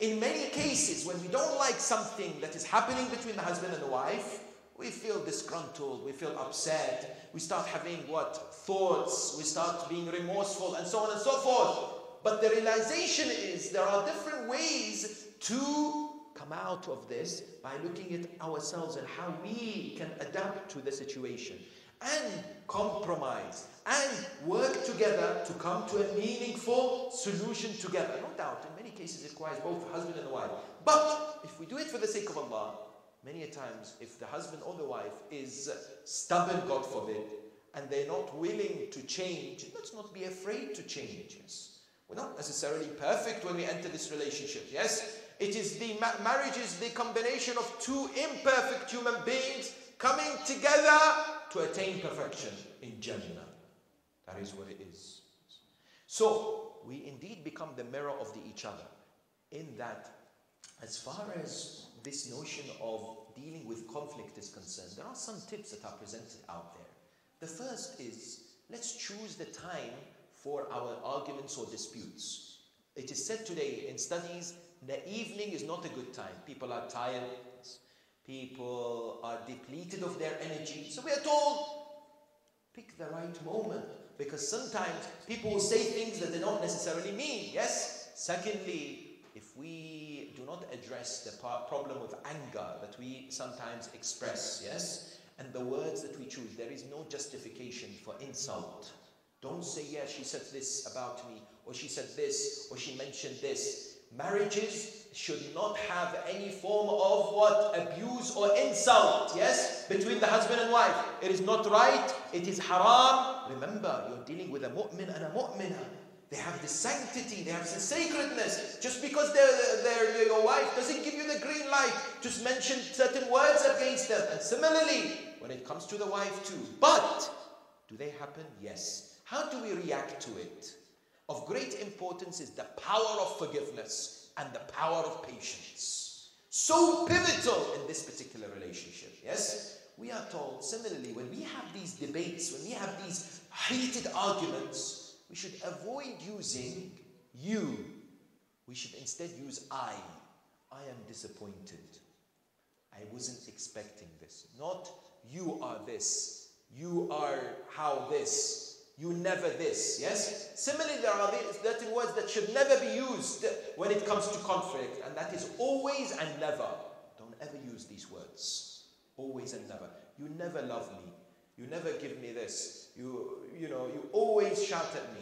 In many cases, when we don't like something that is happening between the husband and the wife, we feel disgruntled, we feel upset, we start having what? Thoughts, we start being remorseful and so on and so forth. But the realization is there are different ways to come out of this by looking at ourselves and how we can adapt to the situation and compromise and work together to come to a meaningful solution together. No doubt, in many cases it requires both the husband and the wife. But if we do it for the sake of Allah, many a times if the husband or the wife is stubborn, God forbid, and they're not willing to change, let's not be afraid to change. Yes. We're not necessarily perfect when we enter this relationship. Yes, it is marriage is the combination of two imperfect human beings coming together to attain perfection in Jannah. That is what it is. So we indeed become the mirror of each other in that, as far as this notion of dealing with conflict is concerned, there are some tips that are presented out there. The first is, let's choose the time for our arguments or disputes. It is said today in studies, the evening is not a good time. People are tired. People are depleted of their energy. So we are told, pick the right moment. Because sometimes people will say things that they don't necessarily mean. Yes? Secondly, if we do not address the problem of anger that we sometimes express, yes? And the words that we choose, there is no justification for insult. Don't say, yeah, she said this about me, or she said this, or she mentioned this. Marriages should not have any form of what? Abuse or insult, yes? Between the husband and wife. It is not right. It is haram. Remember, you're dealing with a mu'min and a mu'minah. They have the sanctity, they have the sacredness. Just because they're your wife doesn't give you the green light. Just mention certain words against them. And similarly, when it comes to the wife too. But, do they happen? Yes. How do we react to it? Of great importance is the power of forgiveness and the power of patience. So pivotal in this particular relationship, yes? We are told, similarly, when we have these debates, when we have these heated arguments, we should avoid using you. We should instead use I. I am disappointed. I wasn't expecting this. Not you are this. You are how this. You never this. Yes? Similarly, there are certain words that should never be used when it comes to conflict, and that is always and never. Don't ever use these words. Always and never. You never love me. You never give me this. You always shout at me.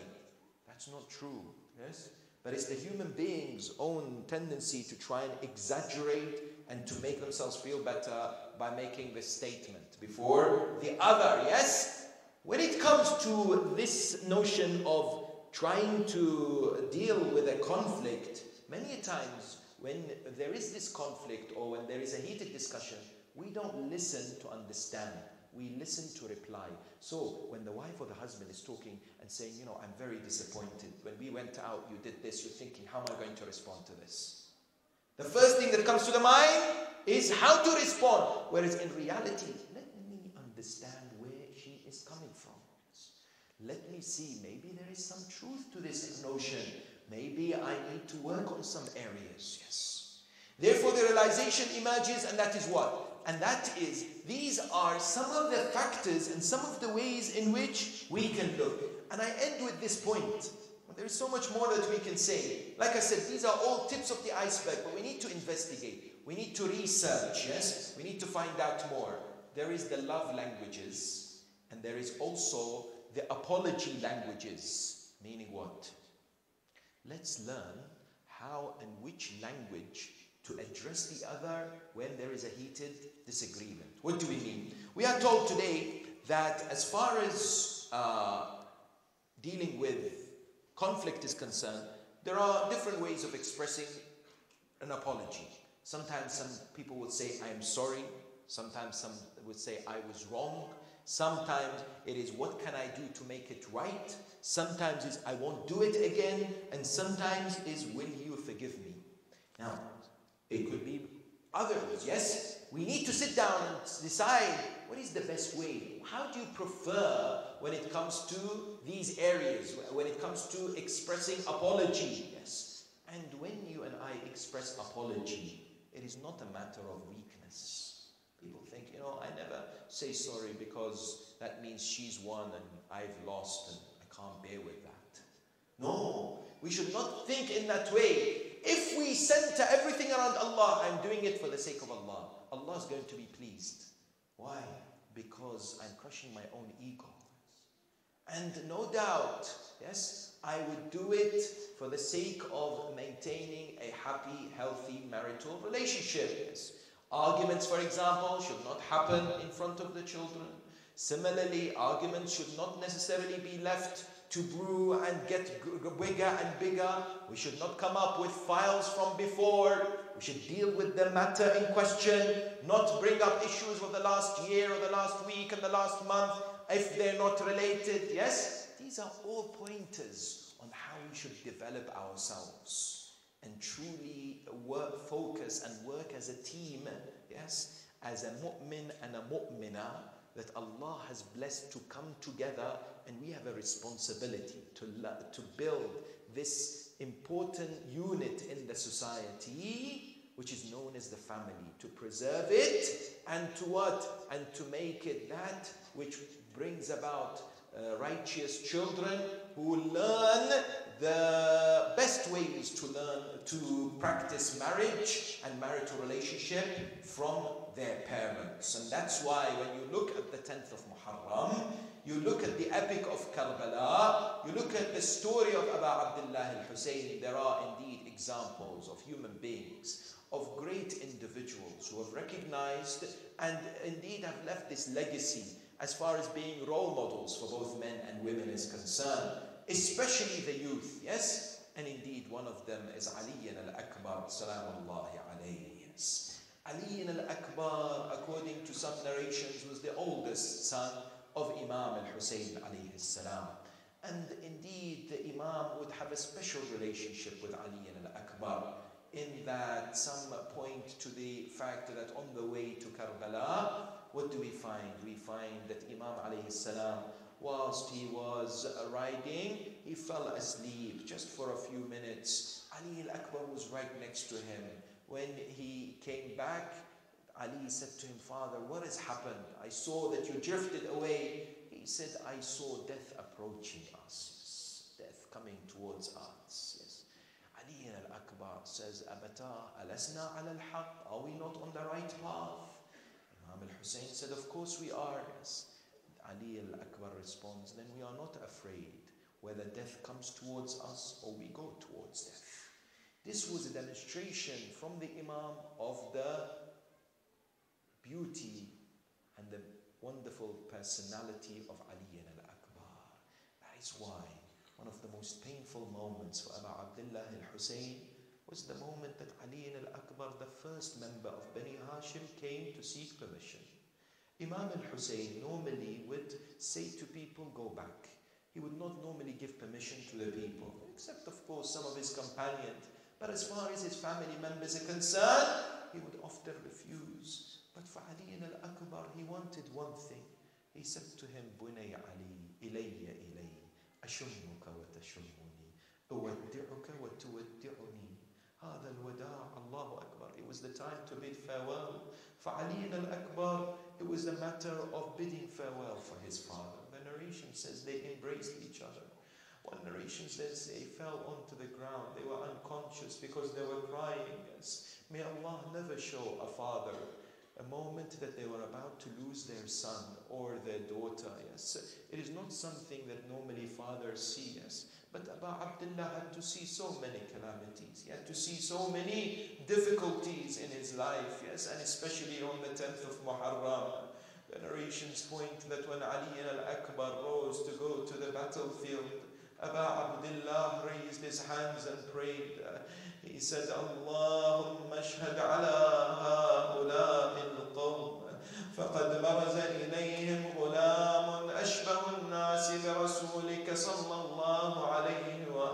That's not true. Yes? But it's the human being's own tendency to try and exaggerate and to make themselves feel better by making this statement before the other. Yes? When it comes to this notion of trying to deal with a conflict, many times when there is this conflict or when there is a heated discussion, we don't listen to understand. We listen to reply. So when the wife or the husband is talking and saying, I'm very disappointed. When we went out, you did this. You're thinking, how am I going to respond to this? The first thing that comes to the mind is how to respond. Whereas in reality, let me understand where she is coming from. Let me see, maybe there is some truth to this notion. Maybe I need to work on some areas. Yes. Therefore, the realization emerges, and that is what? And that is, these are some of the factors and some of the ways in which we can look. And I end with this point. There is so much more that we can say. Like I said, these are all tips of the iceberg, but we need to investigate. We need to research, yes? We need to find out more. There is the love languages, and there is also the apology languages. Meaning what? Let's learn how and which language to address the other when there is a heated disagreement. What do we mean? We are told today that as far as dealing with conflict is concerned, there are different ways of expressing an apology. Sometimes some people would say, I am sorry. Sometimes some would say, I was wrong. Sometimes it is, what can I do to make it right? Sometimes it's, I won't do it again. And sometimes is, will you forgive me? Now, it could be others, yes? We need to sit down and decide what is the best way. How do you prefer when it comes to these areas, when it comes to expressing apology? Yes. And when you and I express apology, it is not a matter of weakness. People think, I never say sorry because that means she's won and I've lost and I can't bear with that. No, we should not think in that way. If we center everything around Allah, I'm doing it for the sake of Allah, Allah is going to be pleased. Why? Because I'm crushing my own ego. And no doubt, yes, I would do it for the sake of maintaining a happy, healthy marital relationship. Yes. Arguments, for example, should not happen in front of the children. Similarly, arguments should not necessarily be left to brew and get bigger and bigger. We should not come up with files from before. We should deal with the matter in question, not bring up issues of the last year or the last week and the last month if they're not related. Yes? These are all pointers on how we should develop ourselves and truly focus and work as a team, yes, as a mu'min and a mu'mina that Allah has blessed to come together, and we have a responsibility to build this important unit in the society, which is known as the family, to preserve it and to what? And to make it that which brings about righteous children who learn the best ways to practice marriage and marital relationship from their parents. And that's why when you look at the 10th of Muharram, you look at the epic of Karbala, you look at the story of Abu Abdullah al-Hussein, there are indeed examples of human beings, of great individuals who have recognized and indeed have left this legacy as far as being role models for both men and women is concerned, especially the youth, yes? And indeed one of them is Ali al-Akbar, salamullahi alayhi, yes. Ali al-Akbar, according to some narrations, was the oldest son of Imam al-Hussein alayhi salam. And indeed the Imam would have a special relationship with Ali al-Akbar, in that some point to the fact that on the way to Karbala, what do we find? We find that Imam alayhi salam, whilst he was riding, he fell asleep just for a few minutes. Ali al-Akbar was right next to him. When he came back, Ali said to him, Father, what has happened? I saw that you drifted away. He said, I saw death approaching us. Yes, death coming towards us. Yes. Ali al-Akbar says, Abata, alasna ala al-haq? Are we not on the right path? Imam al-Hussein said, of course we are. Yes. Ali al-Akbar responds, then we are not afraid whether death comes towards us or we go towards death. This was a demonstration from the Imam of the beauty and the wonderful personality of Ali al-Akbar. That is why one of the most painful moments for Abu Abdullah al-Hussein was the moment that Ali al-Akbar, the first member of Bani Hashim, came to seek permission. Imam al-Hussein normally would say to people, go back. He would not normally give permission to the people, except of course some of his companions. But as far as his family members are concerned, he would often refuse. But for Ali al-Akbar, he wanted one thing. He said to him, Bunay Ali, ilayya ilay, ashumuka wa tashumuni, uwaddi'uka wa tuwaddi'uni. Hada al-wada' Allahu Akbar. It was the time to bid farewell. For Ali al-Akbar, it was a matter of bidding farewell for his father. The narration says they embraced each other. One narration says they fell onto the ground. They were unconscious because they were crying. Yes. May Allah never show a father a moment that they were about to lose their son or their daughter. Yes. It is not something that normally fathers see. Yes. But Abu Abdullah had to see so many calamities. He had to see so many difficulties in his life. Yes. And especially on the 10th of Muharram. The narrations point that when Ali al-Akbar rose to go to the battlefield, Abu Abdullah raised his hands and prayed. He said, Allahumma ashhad ala ha'ula'i al-qawm faqad baraza ilayhim ghulam ashbahu an-nasi bi rasulika sallallahu alayhi wa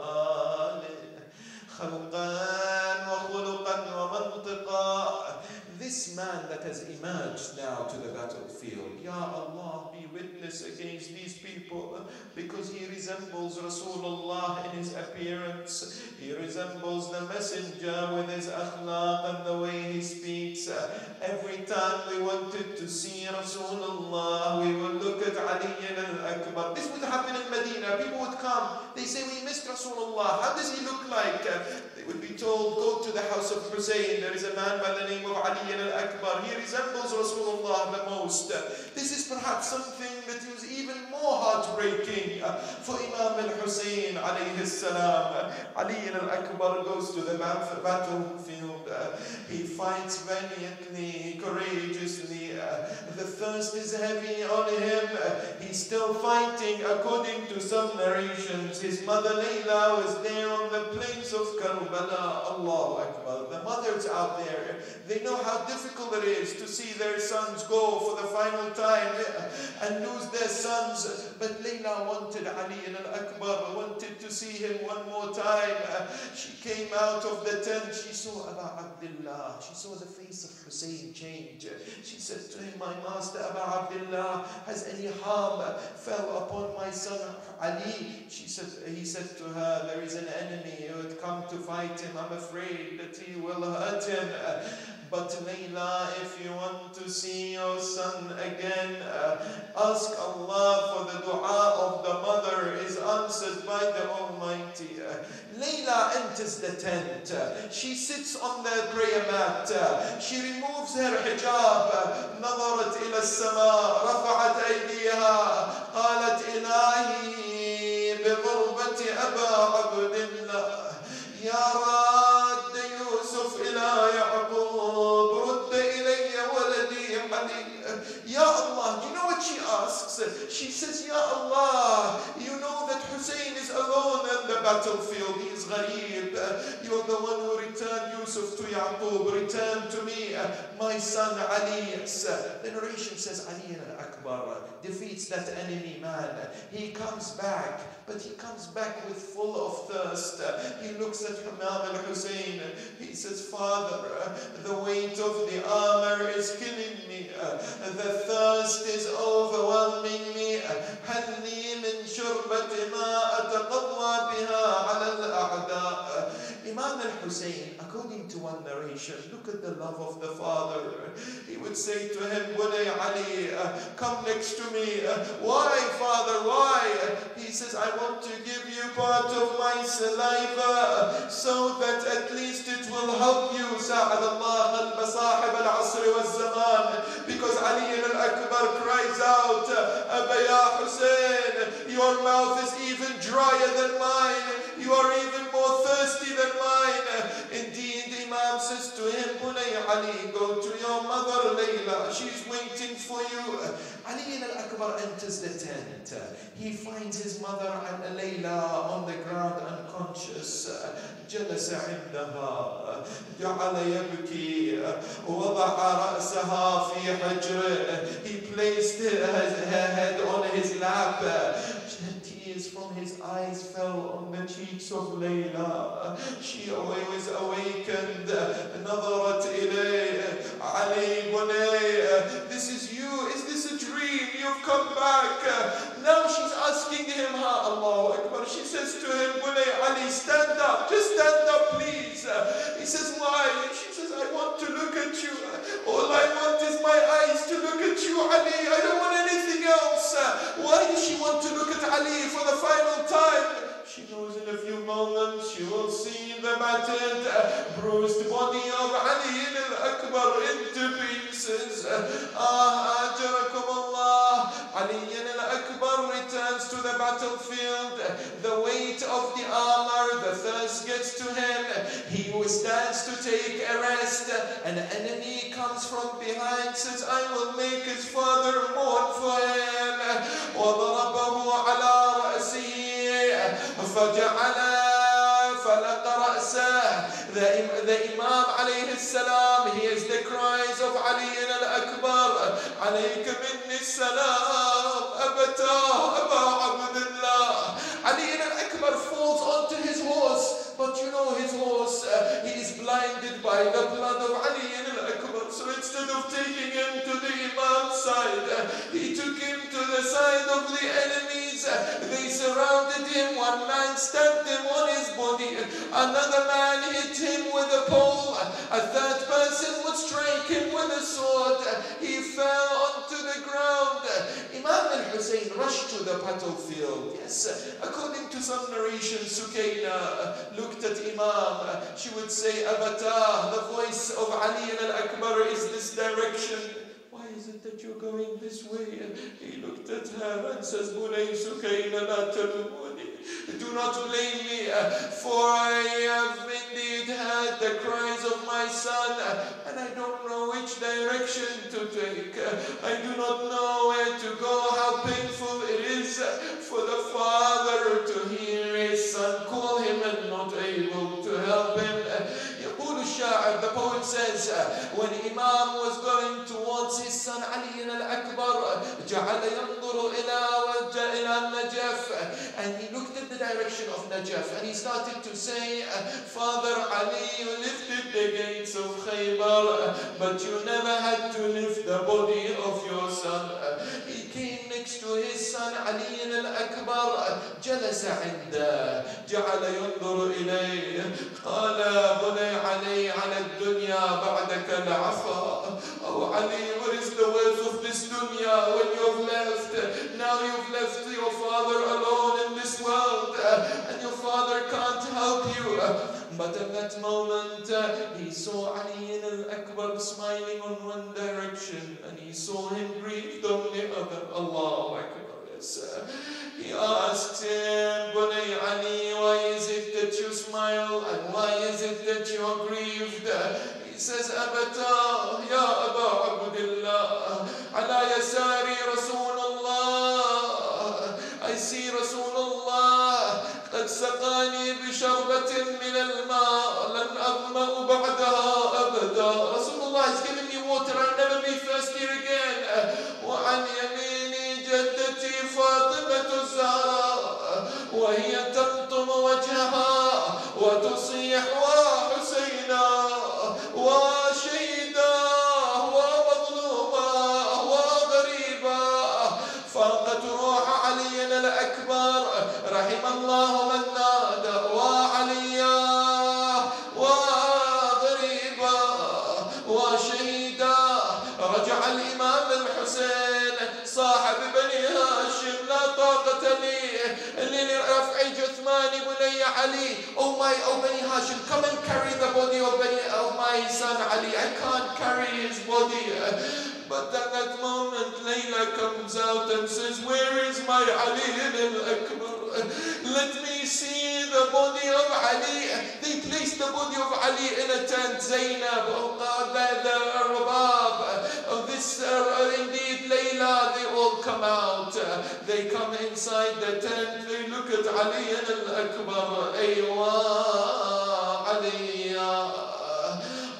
alihi khalqan wa khuluqan wa mantiqa. This man that has emerged now to the battlefield, Ya Allah, be witness against these people, because he resembles Rasulullah in his appearance. He resembles the messenger with his akhlaq and the way he speaks. Every time we wanted to see Rasulullah, we would look at Ali al-Akbar. This would happen in Medina. People would come. They say, we missed Rasulullah. How does he look like? They would be told, go to the house of Hussein. There is a man by the name of Ali al-Akbar. He resembles Rasulullah the most. This is perhaps something that was even more heartbreaking for Imam al-Hussein alayhi salam. Ali al-Akbar goes to the battlefield. He fights valiantly, courageously. The thirst is heavy on him. He's still fighting. According to some narrations, his mother Layla was there on the plains of Karbala. Allahu Akbar. The mothers out there, they know how difficult it is to see their sons go for the final time and lose their sons. But Layla wanted Ali al-Akbar, wanted to see him one more time. She came out of the tent. She saw Abu Abdullah. She saw the face of Hussein change. She said to him, my master Abu Abdullah, has any harm fell upon my son Ali? He said to her, there is an enemy who had come to fight him. I'm afraid that he will hurt him. But Layla, if you want to see your son again, ask Allah, for the dua of the mother is answered by the Almighty. Layla enters the tent. She sits on the prayer mat. She removes her hijab. نظرت إلى السماء رفعت أيديها قالت إلهي بضربة أبا عبد الله يا راد يوسف إلى يعقوب رد إلي ولدي علي. Ya Allah, you know what she asks? She says, Ya Allah, you know that Hussein is alone on the battlefield. He is ghareeb. You are the one who returned Yusuf to Yaqub. Return to me my son Ali. The narration says Ali al-Akbar defeats that enemy man. He comes back, but he comes back with full of thirst. He looks at Imam al-Hussein. He says, Father, the weight of the armor is killing me. The thirst is overwhelming me. هل لي من شربة ماء أتقوى بها على الأعداء. Imam Imam al-Hussein, according to one narration, look at the love of the father. He would say to him, Bunay Ali, come next to me. Why, father, why? He says, I want to give you part of my saliva so that at least it will help you. Sa'ad Allah al-Masahib al-Asr wal-Zaman. Because Ali al-Akbar cries out, Abba ya Hussein, your mouth is even drier than mine. You are even more thirsty than mine. Indeed, Imam says to him, Bunay Ali, go to your mother Layla. She's waiting for you. Ali al-Akbar enters the tent. He finds his mother and Layla on the ground unconscious. جلس عندها جعل يبكي وضع رأسها في حجره. He placed her head on his lap. Tears from his eyes fell on the cheeks of Layla. She was awakened. نظرت إليه. Ali, Bunay, this is you. Is this a dream? You've come back. Now she's asking him, Allahu Akbar. She says to him, Bunay Ali, stand up. Just stand up, please. He says, why? She says, I want to look at you. All I want is my eyes to look at you, Ali. I don't want anything else. Why does she want to look at Ali for the final time? She knows in a few moments she will see the battered, bruised body of Ali al-Akbar into pieces. Ajarakum Allah. Ali al-Akbar returns to the battlefield. The weight of the armor, the thirst gets to him. He stands to take a rest. An enemy comes from behind, says, I will make his father mourn for him. وضربه على رأسه فجعل فلق رأسه. The Imam alayhi salam hears the cries of Ali al-Akbar. عليك مني السلام أبتاه أبا عبد الله. Ali al-Akbar falls onto his horse, but you know his horse, he is blinded by the blood of Ali al-Akbar. So instead of taking him to the Imam's side, he took him to the side of the enemies. They surrounded him. One man stabbed him on his body. Another man hit him with a pole. A third person would strike him with a sword. He fell onto the ground. Imam al-Hussein rushed to the battlefield. Yes, according to some narrations, Sukaina looked at Imam. She would say, Abatah, the voice of Ali al-Akbar is this direction. Why is it that you're going this way? He looked at her and says, Bunay Sukaina la talumuni. Do not blame me, for I have indeed heard the cries of my son, and I don't know which direction to take. I do not know where to go. How painful it is for the father to hear his son call him and not able to help him. The poet says, when Imam was going towards his son Ali al-Akbar, جعل ينظر إلى النجف, and he looked at the direction of Najaf, and he started to say, Father Ali, you lifted the gates of Khaybar, but you never had to lift the body of your son. He came next to his son Ali al-Akbar. جلس عنده جعل ينظر إليه قال بني علي على الدنيا بعدك العفا. Oh Ali, what is the worth of this dunya when you have left? Now you've left your father alone in this world, and your father can't help you. But at that moment, he saw Ali al-Akbar smiling on one direction, and he saw him grieved on the other. Allahu Akbar. He asked him, Bunay Ali, why is it that you smile, and why is it that you are grieved? He says, Abata, Ya Aba Abdullah, ala yasari Rasulullah. I see Rasulullah قد سقاني بشربة من الماء لن أظمأ بعدها أبدا. Rasulullah has given me water, I'll never be thirsty again. وعن يميني جدتي فاطمة الزهراء وهي تلطم وجهها وتصيح وحسينا وشهيدا ومظلوما وغريبا. فاقت روح علي الأكبر رحم الله من نادى وعليا Ali, oh Bani Hashim, come and carry the body of my son Ali. I can't carry his body. But at that moment, Layla comes out and says, where is my Ali al-Akbar? Let me see the body of Ali. They placed the body of Ali in a tent. Zainab, the Rabab, of this, indeed Layla, they all come out. They come inside the tent. They look at Ali al-Akbar. Aywa, Ali,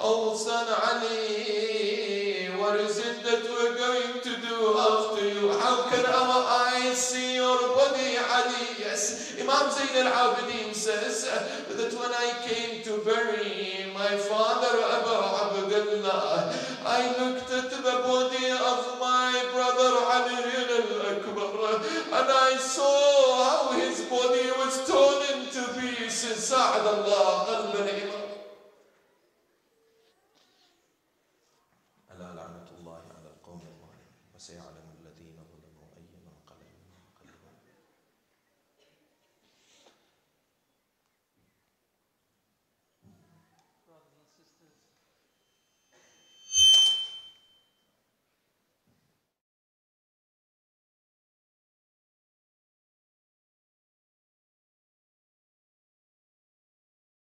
oh son Ali, what is it that we're going to do after you? How can our eyes see your body, Ali? Yes, Imam Zayn al-Abidin says that when I came to bury my father, Abu Abdullah, I looked at the body of my brother Ali al-Akbar, and I saw how his body was torn into pieces. Sa'ad Allah,